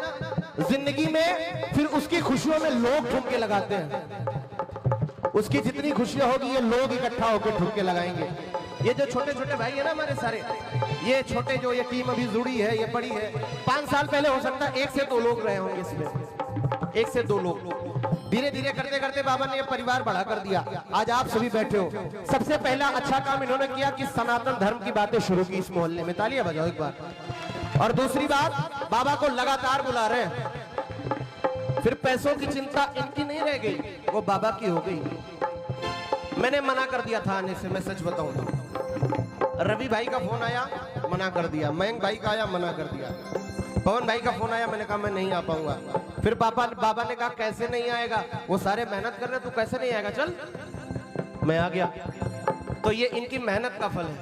जिंदगी में फिर उसकी खुशियों में लोग ठुमके लगाते हैं। उसकी जितनी खुशियां होगी ये लोग इकट्ठा होकर ठुमके लगाएंगे। ये जो छोटे छोटे भाई है ना हमारे सारे, ये छोटे जो ये टीम अभी जुड़ी है, ये बड़ी है, 5 साल पहले हो सकता है 1 से 2 लोग रहे होंगे इसमें, 1 से 2 लोग। धीरे धीरे करते करते बाबा ने ये परिवार बढ़ा कर दिया। आज आप सभी बैठे हो। सबसे पहला अच्छा काम इन्होंने किया कि सनातन धर्म की बातें शुरू की इस मोहल्ले में। तालियां बजाओ एक बार। और दूसरी बात, बाबा को लगातार बुला रहे हैं। फिर पैसों की चिंता इनकी नहीं रह गई, वो बाबा की हो गई। मैंने मना कर दिया था आने से, मैं सच बताऊं तो। रवि भाई का फोन आया, मना कर दिया। मयंक भाई का आया, मना कर दिया। पवन भाई का फोन आया, मैंने कहा मैं नहीं आ पाऊंगा। फिर बाबा ने कहा कैसे नहीं आएगा, वो सारे मेहनत कर रहे, तू कैसे नहीं आएगा, चल। मैं आ गया। तो ये इनकी मेहनत का फल है।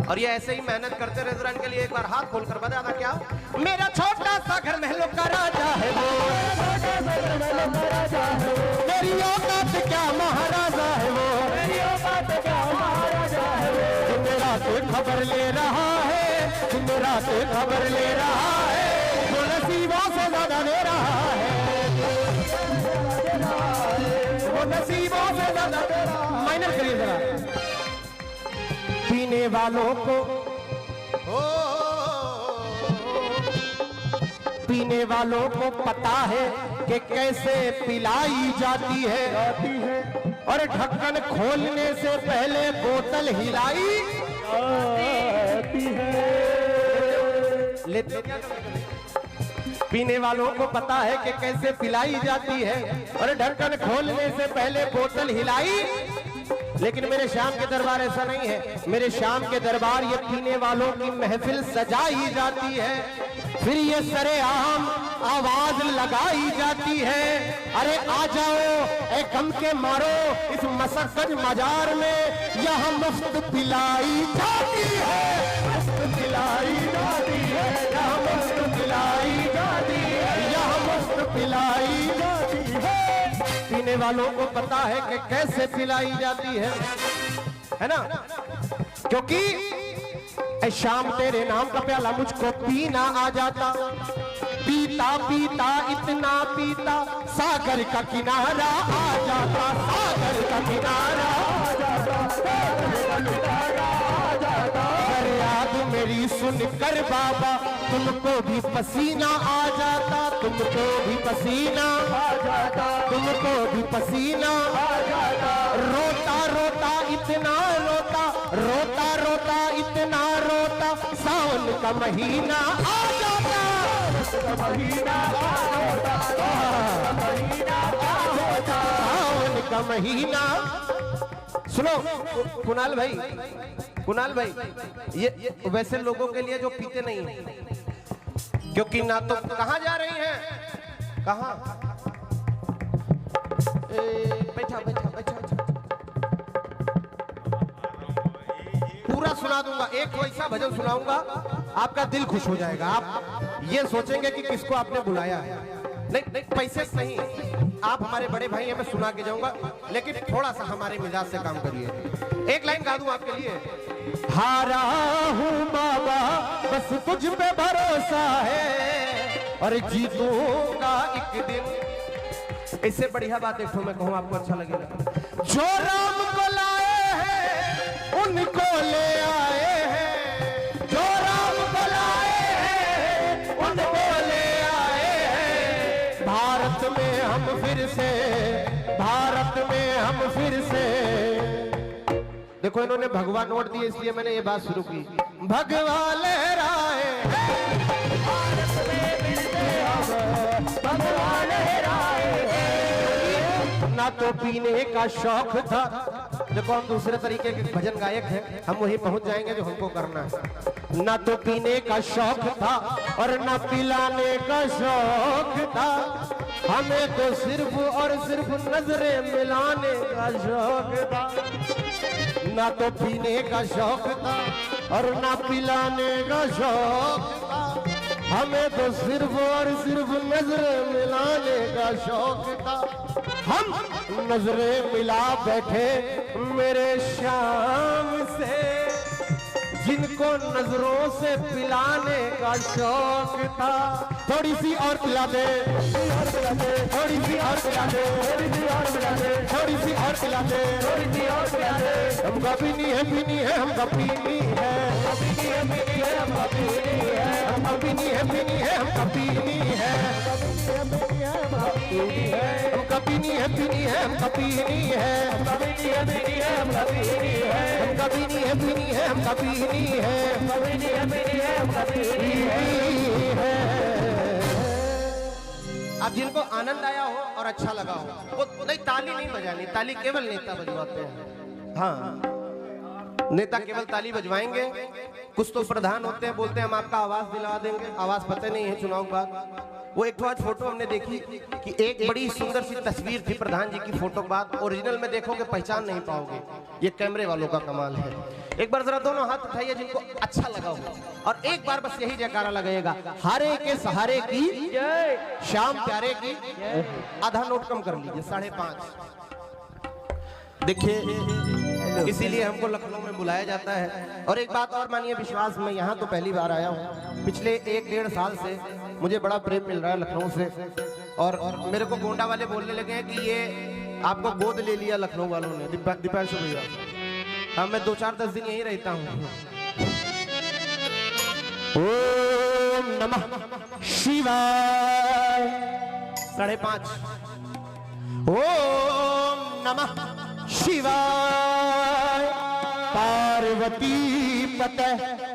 और ये ऐसे ही मेहनत करते रहे के लिए। एक बार हाथ खोलकर बताना क्या, मेरा छोटा सा घर महलों का राजा है वो, मेरी औकात क्या महाराजा है वो, मेरी औकात क्या महाराजा है वो। दिन रात खबर ले रहा है, दिन रात खबर ले रहा है, वो नसीबों से ज्यादा दे रहा है, वो नसीबों से ज्यादा दे रहा है। माइनर करिए जरा। पीने वालों को, पीने वालों को पता है कि कैसे पिलाई जाती है, और ढक्कन खोलने से पहले बोतल हिलाई जाती है। पीने वालों को पता है कि कैसे पिलाई जाती है, और ढक्कन खोलने से पहले बोतल हिलाई। लेकिन मेरे श्याम के दरबार ऐसा नहीं है। मेरे श्याम के दरबार ये पीने वालों की महफिल सजाई जाती है, फिर ये सरेआम आवाज लगाई जाती है, अरे आ जाओ ए गम के मारो इस मसक्कत मजार में, यहाँ मुफ्त पिलाई जाती है, मुफ्त पिलाई जाती है, यहाँ मुफ्त पिलाई जाती है, यहाँ मुफ्त पिलाई जाती है। पीने वालों को पता है कि कैसे पिलाई जाती है ना, क्योंकि ऐ शाम तेरे नाम का प्याला मुझको पीना आ जाता, पीता पीता इतना पीता सागर का किनारा आ जाता, सागर का किनारा आ जाता, सागर का किनारा आ जाता। फरियाद मेरी सुनकर बाबा तुमको भी पसीना आ जाता, तुमको भी पसीना आ जाता, तुमको भी पसीना आ जाता। रोता रोता इतना रोता, रोता रोता इतना रोता, सावन का महीना आ जाता, महीना आ जाता, महीना आ जाता, सावन का महीना। सुनो कुणाल भाई, कुणाल भाई, ये वैसे लोगों के लिए जो पीते नहीं है, क्योंकि ना तो कहां जा रही हैं, कहां, बैठा बैठा बैठा, पूरा सुना दूंगा। एक तो ऐसा भजन सुनाऊंगा आपका दिल खुश हो जाएगा। आप ये सोचेंगे कि किसको आपने बुलाया है। नहीं नहीं, पैसे नहीं, आप हमारे बड़े भाई हैं, मैं सुना के जाऊंगा, लेकिन थोड़ा सा हमारे मिजाज से काम करिए। एक लाइन गा दूं आपके लिए, हारा हूं बाबा बस तुझ पे भरोसा है, और जीतूंगा एक दिन। इससे बढ़िया बात एक तो मैं कहूं, आपको अच्छा लगेगा। जो राम को लाए हैं उनको ले आए हैं, जो राम को लाए हैं उनको ले आए हैं। भारत में हम फिर से, भारत में हम फिर से। देखो इन्होंने भगवा नोट दिए, इसलिए मैंने ये बात शुरू की। भगवा लहराए भारत में मिलते हम, भगवा लहराए। ना तो पीने का शौक था, देखो हम दूसरे तरीके के भजन गायक हैं, हम वहीं पहुंच जाएंगे जो हमको करना है। ना तो पीने का शौक था और ना पिलाने का शौक था, हमें तो सिर्फ और सिर्फ नजरें मिलाने का शौक था। ना तो पीने का शौक था और ना पिलाने का शौक था, हमें तो सिर्फ और सिर्फ नजरें मिलाने का शौक था। हम नजरें मिला बैठे मेरे शाम से, जिनको नजरों से पिलाने का शौक था। थोड़ी सी और पिला दे, थोड़ी सी और पिला दे, थोड़ी सी और पिला दे, हमका पीनी है, पीनी है, हमका पीनी है, हमका पीनी है, पीनी है, हमका पीनी है, हमका पीनी है, पीनी है, हमका पीनी है, हमका पीनी है, पीनी है, हमका पीनी है, हमका पीनी है, पीनी है, हमका पीनी है, हमका पीनी है, पीनी है, हमका पीनी है, हमका पीनी है, पीनी है, हमका पीनी है। अब जिनको आनंद आया हो और अच्छा लगा हो वो नहीं, ताली नहीं बजानी, ताली केवल नेता बजवाते हैं। हाँ, नेता केवल ताली बजवाएंगे। कुछ तो प्रधान होते हैं, बोलते हैं हम आपका आवाज दिला देंगे, आवाज पता नहीं है चुनाव के बाद। वो एक आज फोटो हमने देखी कि एक बड़ी सुंदर सी तस्वीर थी प्रधान जी की फोटो के बाद, ओरिजिनल में देखोगे पहचान नहीं पाओगे। ये कैमरे वालों का कमाल है। एक बार जरा दोनों हाथ उठाइए जिनको अच्छा लगा हो, और एक बार बस यही जयकारा लगेगा, हारे के सहारे की श्याम प्यारे की। आधा नोट कम कर लीजिए, 5.5। देखिए, इसीलिए हमको लखनऊ में बुलाया जाता है। और एक बात और मानिए विश्वास, मैं यहाँ तो पहली बार आया हूँ। पिछले 1-1.5 साल से मुझे बड़ा प्रेम मिल रहा है लखनऊ से, और मेरे को गोंडा वाले बोलने लगे हैं कि ये आपको गोद ले लिया लखनऊ वालों ने। दीपांशु भैया, हाँ, मैं 2-4-10 दिन यहीं रहता हूँ। ओम नमः शिवाय। 5.5। ओम नमः शिवाय। पार्वती पते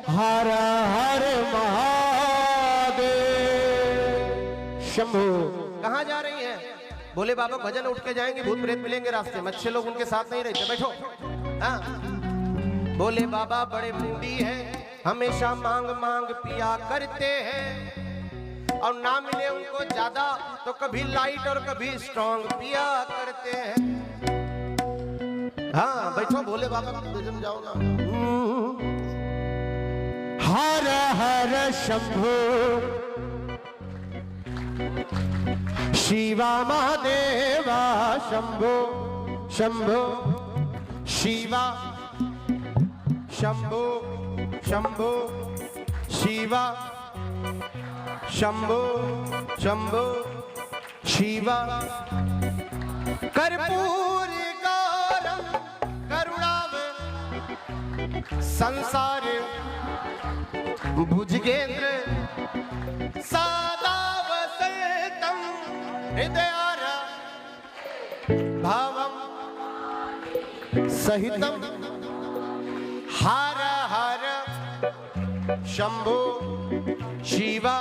हर हर महादेव। शंभो। कहाँ जा रही हैं? बोले बाबा भजन उठ के जाएंगे, भूत प्रेत मिलेंगे रास्ते में, अच्छे लोग उनके साथ नहीं रहते, बैठो। हाँ, बोले बाबा बड़े मूडी हैं, हमेशा मांग मांग पिया करते हैं, और ना मिले उनको ज्यादा तो कभी लाइट और कभी स्ट्रॉन्ग पिया करते हैं। हाँ बैठो, बोले बाबा भजन जाओ ना। हर हर शंभो शिवा महादेवा। शंभो शंभो शिवा। शंभो शंभो शिवा। शंभो शंभो शिवा। कर्पूर गौरम करुणाव संसार भुजगेंद्र सदा वसंतम हृदयार भावम सहितम। हर हर शंभो शिवा।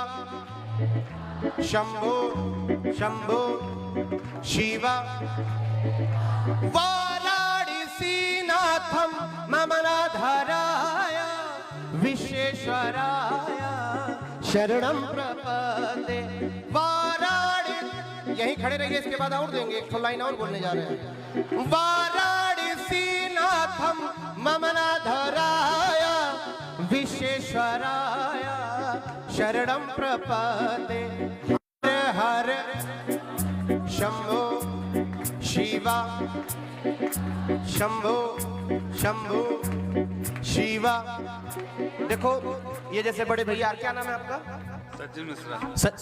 शंभो शंभो शिवा। वाराणसी नाथम मम नाधराय विश्वेश्वराय शरणं प्रपद्ये। वाराणसी, यहीं खड़े रहिए, इसके बाद और देंगे, एक लाइन और बोलने जा रहे हैं। वाराणसी नाथम मम नाधराय विश्वेश्वराय शरणं प्रपद्ये। हर हर शंभो शिवा। शंभो शंभो शिवा। देखो ये जैसे बड़े भैया, क्या नाम है आपका? सचिन मिश्रा।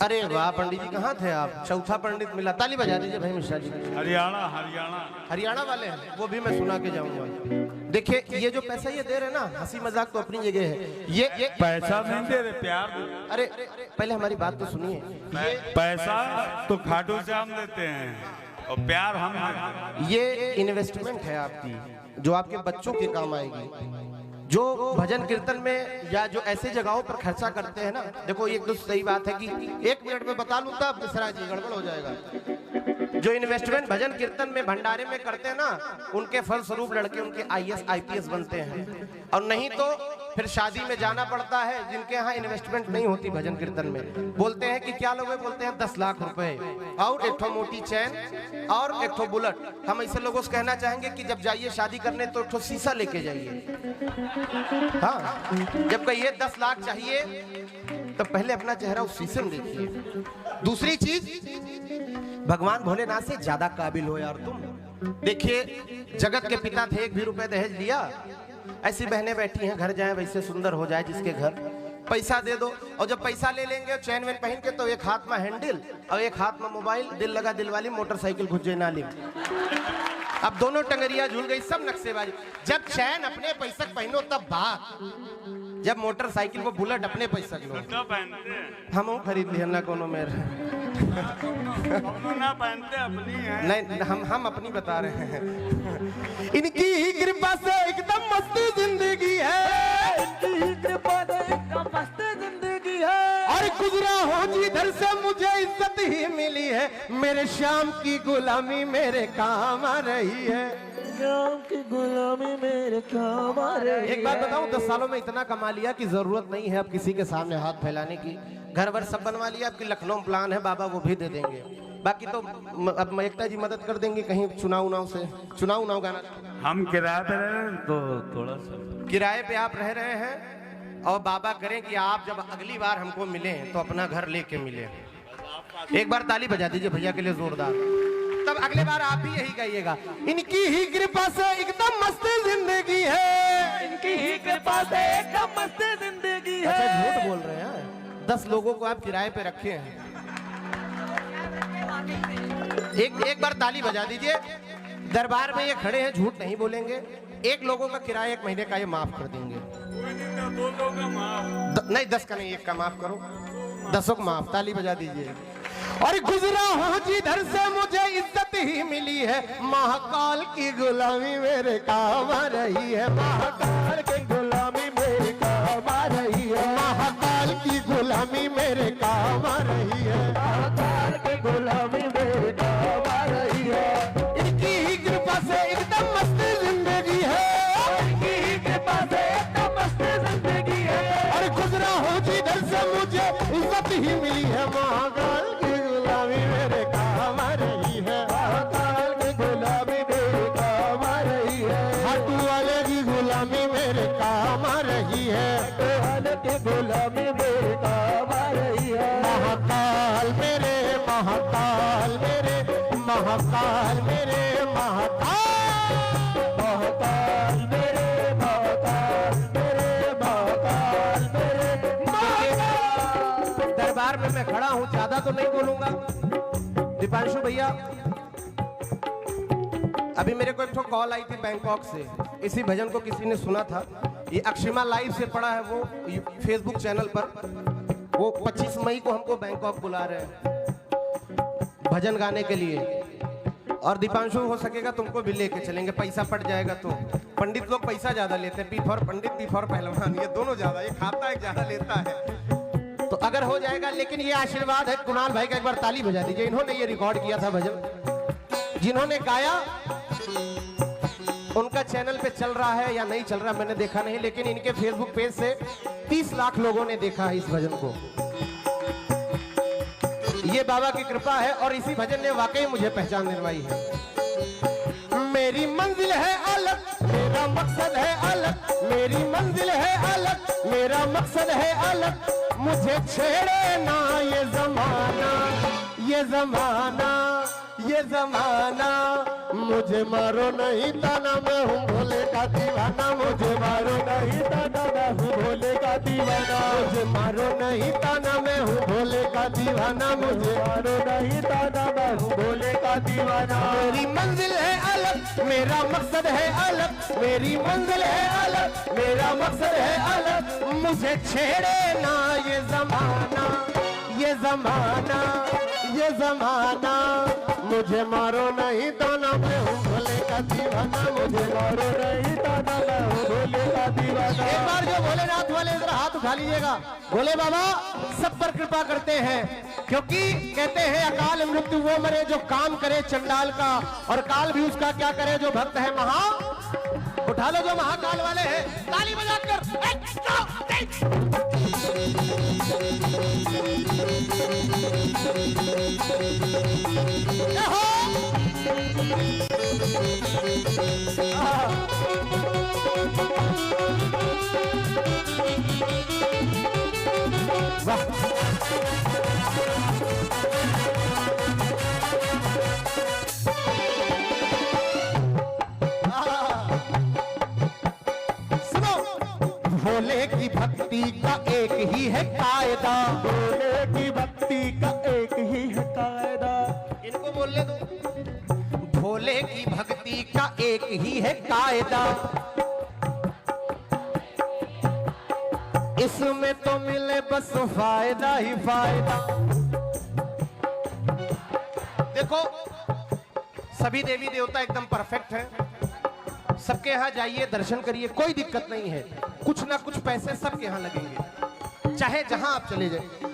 अरे वाह पंडित जी, कहाँ थे आप? चौथा पंडित मिला, ताली बजा दीजिए भाई मिश्रा जी। हरियाणा हरियाणा हरियाणा वाले हैं, वो भी मैं सुना के जाऊंगा। देखिए ये जो पैसा ये दे रहे ना, हंसी मजाक तो अपनी जगह है, ये पैसा नहीं दे रहे, प्यार दे। अरे पहले हमारी बात तो सुनिए। पैसा तो खाटू श्याम देते हैं और प्यार हम देते हैं। ये इन्वेस्टमेंट है आपकी, जो आपके बच्चों के काम आएगी। जो भजन कीर्तन में या जो ऐसे जगहों पर खर्चा करते हैं ना, देखो ये तो सही बात है कि 1 मिनट में बता लूं तब मिश्रा जी गड़बड़ हो जाएगा। जो इन्वेस्टमेंट भजन कीर्तन में भंडारे में करते हैं ना, उनके फल स्वरूप लड़के उनके IAS IPS बनते हैं, और नहीं तो फिर शादी में जाना पड़ता है जिनके यहाँ इन्वेस्टमेंट नहीं होती भजन कीर्तन में। बोलते हैं कि क्या लोग बोलते हैं 10 लाख रुपए और एक ठो मोटी चैन और एक ठो बुलेट। हम ऐसे लोगों से कहना चाहेंगे कि जब जाइए शादी करने तो एक ठो शीशा लेके जाइए। हाँ, जब कहिए 10 लाख चाहिए तो पहले अपना चेहरा उस शीशे में देखिए। दूसरी चीज, भगवान भोलेनाथ से ज्यादा काबिल हो यार तुम। देखिए जगत के पिता थे, 1 भी रुपए दहेज लिया ऐसी बहनें बैठी हैं, घर जाएं वैसे सुंदर हो जाए जिसके घर, पैसा दे दो। और जब पैसा ले लेंगे चैन वैन पहन के, तो एक हाथ में हैंडल और एक हाथ में मोबाइल, दिल लगा दिल वाली मोटरसाइकिल घुस नाली में। अब दोनों टंगरिया झूल गई, सब नक्शेबाजी। जब चैन अपने पैसा पहनो तब बात, जब मोटरसाइकिल को बुलेट अपने पैसा लो। पहनते हैं हम खरीद लिया ना कोनो मेरे ना पहनते अपनी है। नहीं, हम अपनी बता रहे हैं। इनकी ही कृपा से एकदम मस्ती जिंदगी है, इनकी ही कृपा से एकदम मस्त जिंदगी है। और गुजरा हो जिधर से मुझे इज्जत ही मिली है। मेरे शाम की गुलामी मेरे काम आ रही है, शाम की गुलामी मेरे काम आ रही है। एक बात बताऊं, 10 सालों में इतना कमा लिया कि जरूरत नहीं है अब किसी के सामने हाथ फैलाने की। घर भर सब बनवा लिया, आपकी लखनऊ प्लान है बाबा, वो भी दे देंगे। बाकी तो अब एकता जी मदद कर देंगे कहीं चुनाव से, चुनाव गाना। हम किराए पे रह रहे हैं तो थोड़ा सा किराए पे आप रह रहे हैं, और बाबा करें कि आप जब अगली बार हमको मिलें तो अपना घर लेके मिले। एक बार ताली बजा दीजिए भैया के लिए जोरदार, तब अगले बार आप भी यही कहिएगा, इनकी ही कृपा से एकदम मस्त जिंदगी है, इनकी ही कृपा से एकदम मस्त जिंदगी है। अच्छा झूठ बोल रहे हैं, 10 लोगों को आप किराए पे रखे हैं। एक बार ताली बजा दीजिए, दरबार में ये खड़े हैं, झूठ नहीं बोलेंगे। एक लोगों का किराया 1 महीने का ये माफ कर देंगे। 2 लोगों का माफ नहीं 10 का नहीं, 1 का माफ करो, 10 को माफ। ताली बजा दीजिए। और गुजरा हूं जिधर से मुझे इज्जत ही मिली है, महाकाल की गुलामी मेरे काम आ रही है, महाकाल की गुलामी मेरे काम आ रही है, महाकाल की गुलामी मेरे काम आ रही है, महाकाल की गुलामी मेरे काम आ रही है। इनकी ही कृपा से एकदम मस्त जिंदगी है, इनकी ही कृपा से एकदम मस्त जिंदगी है। और गुजरा हूं जिधर से मुझे इज्जत ही मिली है, महाकाल की गुलामी मेरे काम आ रही है, महाकाल की गुलामी मेरे काम आ रही है। खाटू वाले की गुलामी मेरे काम आ रही है, महाकाल की गुलामी मेरे काम आ रही है। महाकाल मेरे, महाकाल मेरे, महाकाल मेरे, महाकाल, महाकाल मेरे, महाकाल मेरे, महाकाल मेरे, महाकाल। दरबार में मैं खड़ा हूं, ज्यादा तो नहीं बोलूंगा। दीपांशु भैया, अभी मेरे को एक तो कॉल आई थी बैंकॉक से, इसी भजन को किसी ने सुना था, ये अक्षिमा लाइव से पड़ा है वो फेसबुक चैनल पर। वो 25 मई को हमको बैंकॉक बुला रहे हैं भजन गाने के लिए, और दीपांशु हो सकेगा तुमको भी लेके चलेंगे, पैसा पड़ जाएगा तो। पंडित लोग पैसा ज्यादा लेते हैं, P for Pandit P for पहलवान, ये दोनों ज्यादा, ये खाता है ज्यादा लेता है, तो अगर हो जाएगा। लेकिन ये आशीर्वाद है कुणाल भाई का, एक बार ताली बजा दीजिए। इन्होंने ये रिकॉर्ड किया था भजन, जिन्होंने गाया उनका चैनल पे चल रहा है या नहीं चल रहा मैंने देखा नहीं, लेकिन इनके फेसबुक पेज से 30 लाख लोगों ने देखा है इस भजन को। ये बाबा की कृपा है, और इसी भजन ने वाकई मुझे पहचान दिलवाई है। मेरी मंजिल है अलग, मेरा मकसद है अलग, मेरी मंजिल है अलग, मेरा मकसद है अलग, मुझे छेड़े ना ये जमाना, ये जमाना, ये जमाना, मुझे मारो नहीं ताना, मैं हूँ भोले का दीवाना, मुझे मारो नहीं ताना, मैं हूँ भोले का दीवाना, मुझे मारो नहीं ताना, मैं हूँ भोले का दीवाना, मुझे मारो नहीं ताना, मैं हूँ भोले का दीवाना। मेरी मंजिल है अलग, मेरा मकसद है अलग, मेरी मंजिल है अलग, मेरा मकसद है अलग, मुझे छेड़े ना ये जमाना, ये जमाना, ये जमाना, मुझे मारो नहीं ताना, मैं हूँ भोले का दीवाना, मुझे मारो नहीं ताना, मैं हूँ भोले का दीवाना। एक बार जो भोलेनाथ वाले इधर हाथ उठा लीजिएगा। भोले बाबा सब पर कृपा करते हैं, क्योंकि कहते हैं अकाल मृत्यु वो मरे जो काम करे चंडाल का, और काल भी उसका क्या करे जो भक्त है महा। उठा लो जो महाकाल वाले हैं, ताली बजाकर। की भक्ति का एक ही है कायदा, भोले की भक्ति का एक ही है कायदा। इनको बोलने दो। भोले की भक्ति का एक ही है कायदा, इसमें तो मिले बस फायदा ही फायदा। देखो सभी देवी देवता एकदम परफेक्ट हैं, सबके यहाँ जाइए दर्शन करिए, कोई दिक्कत नहीं है। कुछ ना कुछ पैसे सबके यहाँ लगेंगे, चाहे जहां आप चले जाइए।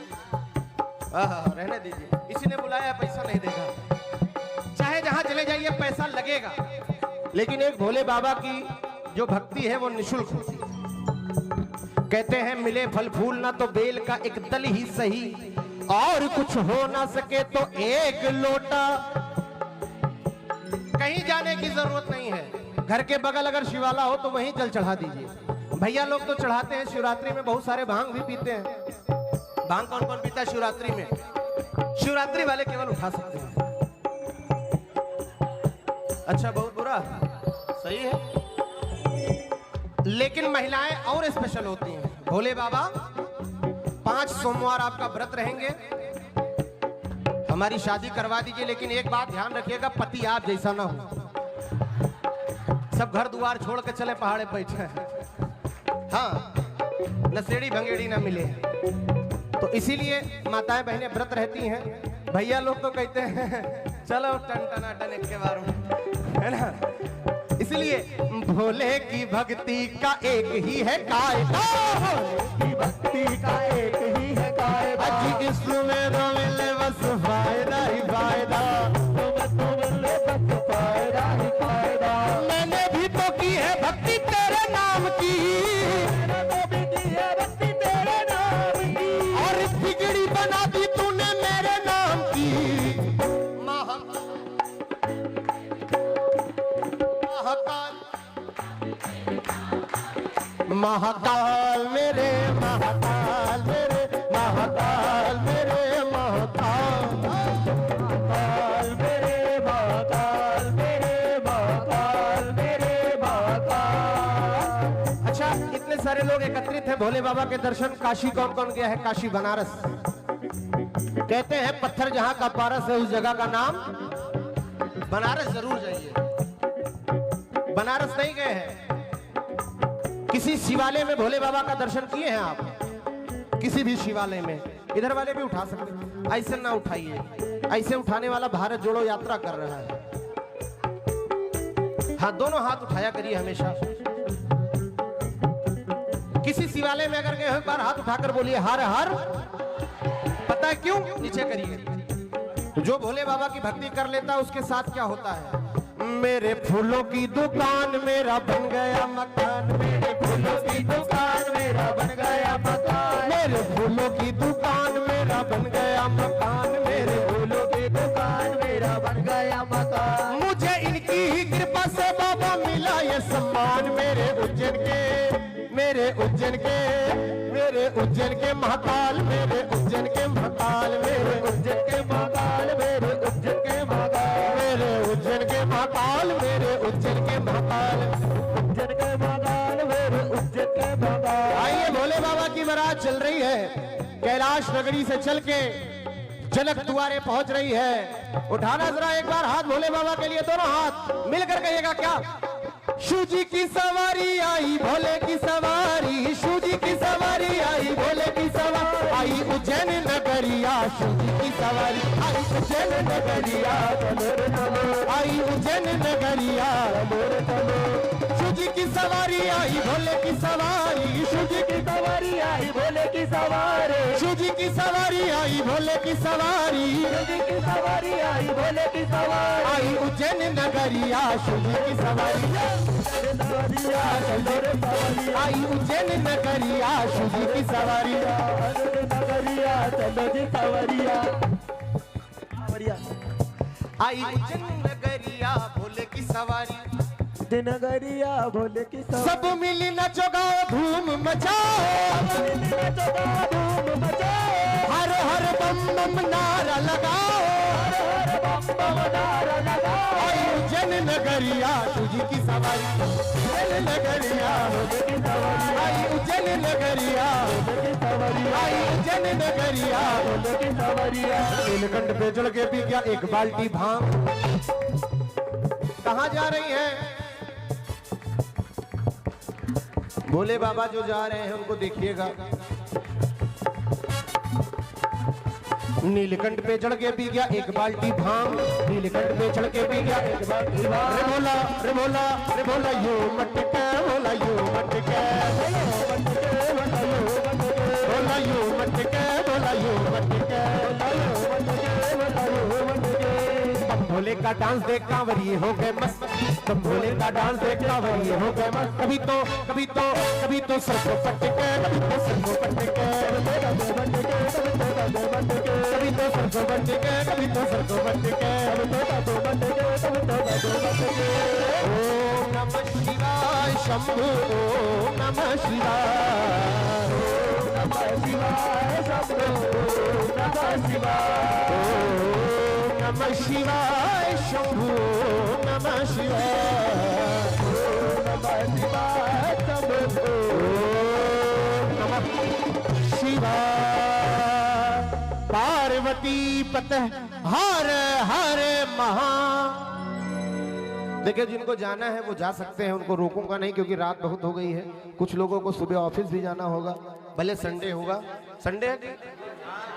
रहने दीजिए, इसी ने बुलाया पैसा नहीं देगा। चाहे जहां चले जाइए पैसा लगेगा, लेकिन एक भोले बाबा की जो भक्ति है वो निःशुल्क होती है। कहते हैं मिले फल फूल ना तो बेल का एक दल ही सही, और कुछ हो ना सके तो एक लोटा। कहीं जाने की जरूरत नहीं है, घर के बगल अगर शिवाला हो तो वहीं जल चढ़ा दीजिए। भैया लोग तो चढ़ाते हैं शिवरात्रि में, बहुत सारे भांग भी पीते हैं। भांग कौन कौन पीता है शिवरात्रि में? शिवरात्रि वाले केवल उठा सकते हैं। अच्छा, बहुत बुरा, सही है। लेकिन महिलाएं और स्पेशल होती हैं। भोले बाबा 5 सोमवार आपका व्रत रहेंगे, हमारी शादी करवा दीजिए, लेकिन एक बात ध्यान रखिएगा, पति आप जैसा ना हो। सब घर द्वार छोड़ के चले पहाड़े बैठे हैं, हाँ, नशेड़ी भंगेड़ी ना मिले। तो इसीलिए माताएं बहनें व्रत रहती हैं। भैया लोग तो कहते हैं चलो टन टना टन एक के बार में, है ना। इसलिए भोले की भक्ति का एक ही है कायदा, की भक्ति का एक ही है कायदा। अजी इसमें तो मिले बस फायदा ही फायदा, तो मिले बस फायदा ही फायदा। मैंने भी तो की है भक्ति तेरे नाम की, मैंने तो भी की है भक्ति तेरे नाम की, और बिगड़ी बना दी तूने मेरे नाम की। महाकाल मेरे महाकाल मेरे महाकाल मेरे महाकाल, महाकाल मेरे महाकाल मेरे महाकाल मेरे महाकाल। अच्छा, इतने सारे लोग एकत्रित हैं भोले बाबा के दर्शन। काशी कौन कौन गया है? काशी बनारस। कहते हैं पत्थर जहां का पारस है उस जगह का नाम बनारस। जरूर जाइए। बनारस नहीं गए हैं? किसी शिवालय में भोले बाबा का दर्शन किए हैं आप? किसी भी शिवालय में? इधर वाले भी उठा सकते हैं, ऐसे ना उठाइए। ऐसे उठाने वाला भारत जोड़ो यात्रा कर रहा है। हाँ, दोनों हाथ उठाया करिए हमेशा। किसी शिवालय में अगर गए हो, एक बार हाथ उठाकर बोलिए हर हर। पता है क्यों? नीचे करिए। जो भोले बाबा की भक्ति कर लेता है उसके साथ क्या होता है? मेरे फूलों की दुकान मेरा बन गया मकान, मेरे फूलों की दुकान मेरा बन गया मकान, मेरे फूलों की दुकान मेरा बन गया मकान, मेरे फूलों की दुकान मेरा बन गया मकान। मुझे इनकी ही कृपा से बाबा मिला ये सम्मान, मेरे उज्जैन के, मेरे उज्जैन के, मेरे उज्जैन के महाकाल, मेरे उज्जैन के महाकाल, मेरे उज्जैन के महाकाल, मेरे उज्जैन के महाकाल, मेरे उज्जैन के महाकाल, मेरे उज्जैन के महाकाल, उज्जैन के महाकाल मेरे उज्जैन के महाकाल। आइए, भोले बाबा की बारात चल रही है, कैलाश नगरी से चल के जनक द्वारे पहुंच रही है। उठाना जरा एक बार हाथ भोले बाबा के लिए, दोनों हाथ मिलकर कहिएगा क्या? शिव जी की सवारी आई, भोले की सवारी, शिव जी की सवारी आई, भोले की सवारी आई, उज्जैन नगरिया, शिव जी की सवारी आई, उज्जैन नगरिया, आई उज्जैन नगरिया, शिव जी की सवारी आई, भोले की सवारी, शिव जी की सवारी आई भोले की सवारी, शिव जी की सवारी आई, भोले की सवारी, शिव जी की सवारी आई भोले की सवारी आई उज्जैन नगरिया, शिव जी की सवारी आई, उज्जैन नगरिया, शिव जी की सवारी नगरिया, चलो जी सवरिया आई, उज्जैन नगरिया, भोले की सवारी, नगरिया भोले की सवारी। सब मिली नचो गाओ धूम मचाओ, धूम मचाओ, हर हर बम बम नारा लगाओ, हर बम बम नारा लगाओ। आई उज्जैन नगरिया, शिव जी की सवारी उज्जैन नगरिया आई उज्जैन नगरिया आई उज्जैन नगरिया नीलकंठ पे चढ़ के पी गया एक बाल्टी भांग। कहाँ जा रही हैं? भोले बाबा जो जा रहे हैं उनको देखिएगा। नीलकंठ पे चढ़ के पी गया एक बाल्टी भांग। नीलकंठ पे चढ़ के पी गया एक बाल्टी भांग। रे भोला रे भोला रे भोला यो मटके भोला यो मटके भोला यो मटके भोला यो मटके भोले का डांस देख कांवरिए हो गए मस्त। तुम भोले का डांस देख कांवरिए हो गए मस्त। कभी तो सर को पटके कभी तो सर को पटके कभी तो सर को पटके कभी तो सर को पटके। ओम नमः शिवाय शंभु ओम नमः शिवाय ओम नमः शिवाय शंभु ओम नमः शिवाय ओम नमः शिवाय शंभु नमः शिवाय ओम नमः शिवाय शंभु नमः शिवाय। पार्वती पतः हर हर महा। देखिए जिनको जाना है वो जा सकते हैं, उनको रोकूंगा नहीं क्योंकि रात बहुत हो गई है। कुछ लोगों को सुबह ऑफिस भी जाना होगा, भले संडे होगा। संडे है कि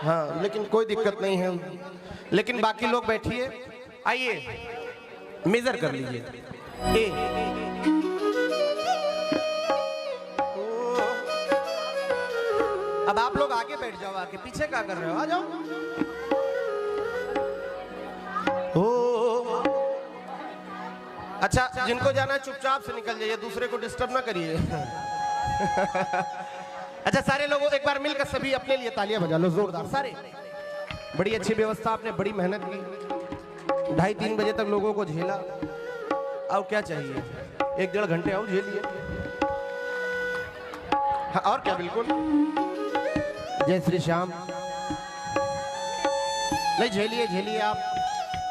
हाँ, लेकिन कोई दिक्कत नहीं है। लेकिन बाकी लोग बैठिए, आइए मेजर कर लीजिए। अब आप लोग आगे बैठ जाओ, आके पीछे क्या कर रहे हो? आ जाओ। अच्छा, जिनको जाना है चुपचाप से निकल जाइए, दूसरे को डिस्टर्ब ना करिए। अच्छा सारे लोगों एक बार मिलकर सभी अपने लिए तालियां बजा लो जोरदार सारे। बड़ी अच्छी व्यवस्था, आपने बड़ी मेहनत की, 2:30-3 बजे तक लोगों को झेला। अब क्या चाहिए? 1-1.5 घंटे और झेलिए। हाँ, और क्या, बिल्कुल। जय श्री श्याम। नहीं, झेलिए झेलिए आप।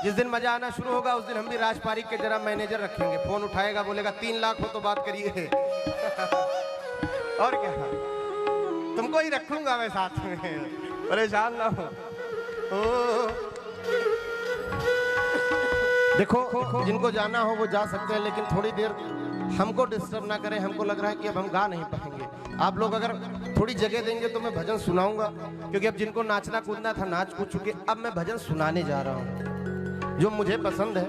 जिस दिन मजा आना शुरू होगा उस दिन हम भी राज पारिक के जरा मैनेजर रखेंगे। फोन उठाएगा, बोलेगा 3 लाख हो तो बात करिए। और क्या, तुमको ही रखूंगा मैं साथ में, परेशान ना हो। देखो जिनको जाना हो वो जा सकते हैं, लेकिन थोड़ी देर हमको डिस्टर्ब ना करें। हमको लग रहा है कि अब हम गा नहीं पाएंगे। आप लोग अगर थोड़ी जगह देंगे तो मैं भजन सुनाऊंगा, क्योंकि अब जिनको नाचना कूदना था नाच कूद चुके। अब मैं भजन सुनाने जा रहा हूँ जो मुझे पसंद है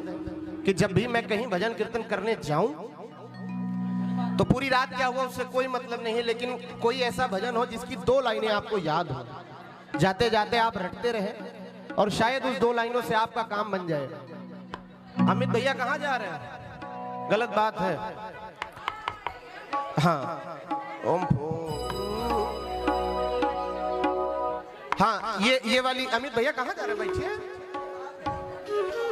कि जब भी मैं कहीं भजन कीर्तन करने जाऊं तो पूरी रात क्या हुआ उससे कोई मतलब नहीं है, लेकिन कोई ऐसा भजन हो जिसकी 2 लाइनें आपको याद हो, जाते जाते आप रटते रहे और शायद उस 2 लाइनों से आपका काम बन जाए। अमित भैया कहाँ जा रहे हैं? गलत बात है। हाँ, ओम हाँ, ये वाली अमित भैया कहाँ जा रहे हैं? बैठिए,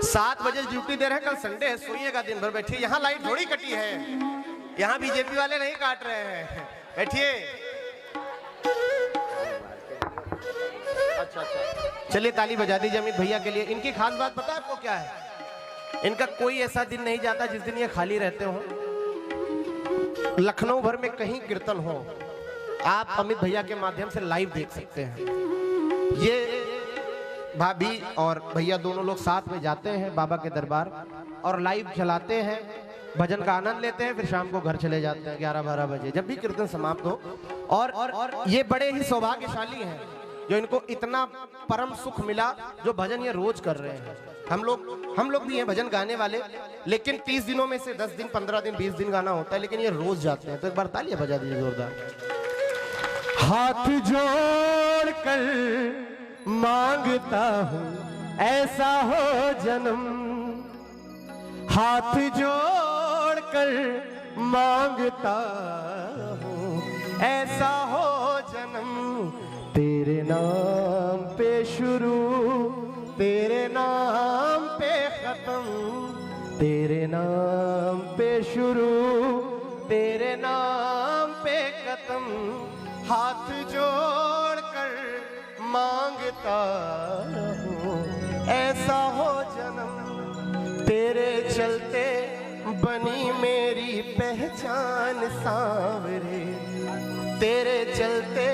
7 बजे ड्यूटी दे रहे हैं। कल संडे है, सोइएगा दिन भर। बैठिए, यहाँ लाइट थोड़ी कटी है, यहाँ बीजेपी वाले नहीं काट रहे हैं। बैठिए। अच्छा, चलिए ताली बजा दीजिए अमित भैया के लिए। इनकी खास बात पता है आपको क्या है? इनका कोई ऐसा दिन नहीं जाता जिस दिन ये खाली रहते हो। लखनऊ भर में कहीं कीर्तन हो, आप अमित भैया के माध्यम से लाइव देख सकते हैं। ये भाभी और भैया दोनों लोग साथ में जाते हैं बाबा के दरबार और लाइव चलाते हैं, भजन का आनंद लेते हैं, फिर शाम को घर चले जाते हैं 11-12 बजे जब भी कीर्तन समाप्त हो। और ये बड़े ही सौभाग्यशाली हैं जो इनको इतना परम सुख मिला जो भजन ये रोज कर रहे हैं। हम लोग भी हैं भजन गाने वाले, लेकिन 30 दिनों में से 10 दिन, 15 दिन, 20 दिन गाना होता है, लेकिन ये रोज जाते हैं। तो एक बार तालियां बजा दीजिए जोरदार। हाथ जोड़ कर मांगता हूँ ऐसा हो जन्म, हाथ जोड़ कर मांगता हूँ ऐसा हो जन्म। तेरे नाम पे शुरू, तेरे नाम पे खत्म, तेरे नाम पे शुरू, तेरे नाम पे खत्म। हाथ जोड़ कर मांगता हूँ ऐसा हो जन्म, तेरे चलते बनी मेरी पहचान सांवरे, तेरे चलते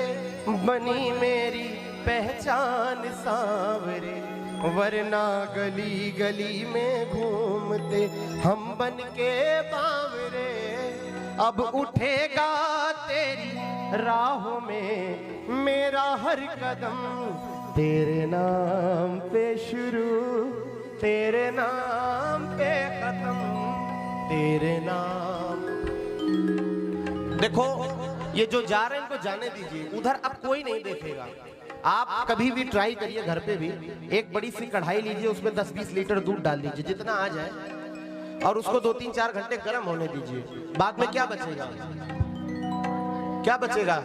बनी मेरी पहचान सांवरे, वरना गली गली में घूमते हम बन के बावरे। अब उठेगा तेरी राहों में मेरा हर कदम, तेरे नाम पे शुरू तेरे नाम पे खत्म, तेरे नाम। देखो ये जो जा रहे हैं इनको जाने दीजिए, उधर अब कोई नहीं देखेगा। आप कभी भी ट्राई करिए घर पे भी, एक बड़ी सी कढ़ाई लीजिए, उसमें 10-20 लीटर दूध डाल दीजिए जितना आ जाए, और उसको 2-3-4 घंटे गर्म होने दीजिए। बाद में क्या बचेगा? क्या बचेगा?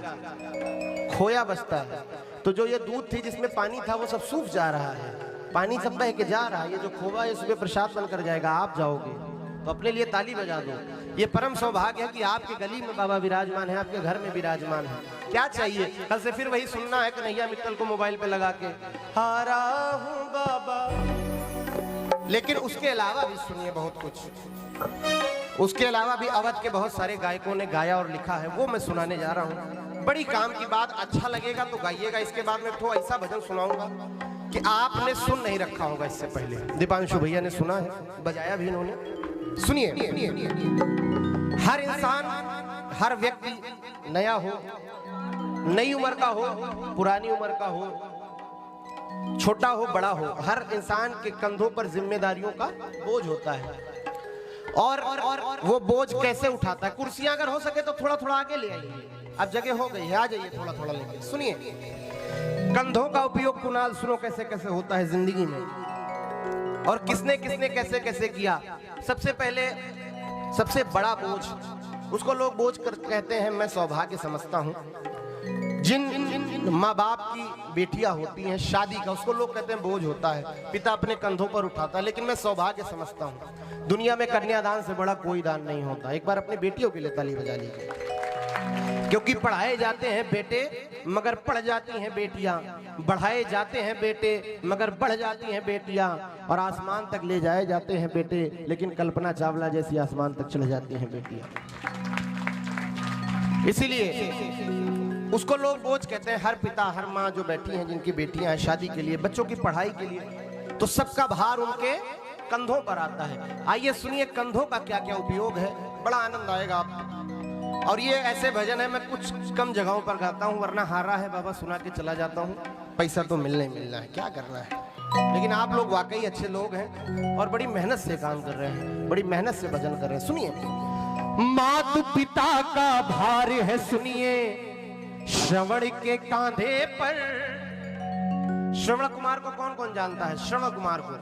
खोया बचता है। तो जो ये दूध थी जिसमें पानी था वो सब सूख जा रहा है, पानी सब बह के जा रहा है। ये जो खोवा है इसमें प्रसाद बनकर जाएगा, आप जाओगे तो अपने लिए ताली बजा दो। ये परम सौभाग्य है कि आपके गली में बाबा विराजमान है, आपके घर में विराजमान है। क्या चाहिए? कल से फिर वही सुनना है कन्हैया मित्तल को मोबाइल पे लगा के, हारा हूँ बाबा। लेकिन उसके अलावा भी सुनिए बहुत कुछ, उसके अलावा भी अवध के बहुत सारे गायकों ने गाया और लिखा है, वो मैं सुनाने जा रहा हूँ। बड़ी काम की बात, अच्छा लगेगा तो गाइएगा। इसके बाद में तो ऐसा भजन सुनाऊंगा कि आपने सुन नहीं रखा होगा इससे पहले। दीपांशु भैया ने सुना है, बजाया भी इन्होंने। सुनिए, हर इंसान, हर व्यक्ति, नया हो, नई उम्र का हो, पुरानी उम्र का हो, छोटा हो, बड़ा हो, हर इंसान के कंधों पर जिम्मेदारियों का बोझ होता है। और वो बोझ कैसे उठाता है? कुर्सियां अगर हो सके तो थोड़ा थोड़ा आगे ले आइए। अब जगह हो गई है, आ जाइए थोड़ा थोड़ा लेके। सुनिए, कंधों का उपयोग कुणाल सुनो कैसे कैसे होता है जिंदगी में, और किसने किसने कैसे कैसे किया। सबसे पहले सबसे बड़ा बोझ, उसको लोग बोझ कहते हैं, मैं सौभाग्य समझता हूँ। जिन माँ बाप की बेटियां होती हैं शादी का, उसको लोग कहते हैं बोझ होता है, पिता अपने कंधों पर उठाता है। लेकिन मैं सौभाग्य समझता हूँ, दुनिया में कन्यादान से बड़ा कोई दान नहीं होता। एक बार अपनी बेटियों के लिए ताली बजा लीजिए, क्योंकि पढ़ाए जाते हैं बेटे मगर पढ़ जाती हैं बेटियां, बढ़ाए जाते हैं बेटे मगर बढ़ जाती हैं बेटियां, और आसमान तक ले जाए जाते हैं बेटे, लेकिन कल्पना चावला जैसी आसमान तक चले जाती हैं बेटियां। इसीलिए उसको लोग बोझ कहते हैं। हर पिता, हर माँ जो बैठी हैं, जिनकी बेटियां हैं शादी के लिए, बच्चों की पढ़ाई के लिए, तो सबका भार उनके कंधों पर आता है। आइए सुनिए कंधों का क्या क्या उपयोग है, बड़ा आनंद आएगा आपको। और ये ऐसे भजन है मैं कुछ कम जगहों पर गाता हूँ, वरना हारा है बाबा सुना के चला जाता हूँ, पैसा तो मिलना ही मिलना है, क्या करना है। लेकिन आप लोग वाकई अच्छे लोग हैं और बड़ी मेहनत से काम कर रहे हैं, बड़ी मेहनत से भजन कर रहे हैं। सुनिए, मात पिता का भार है सुनिए श्रवण के कांधे पर। श्रवण कुमार को कौन कौन जानता है? श्रवण कुमार को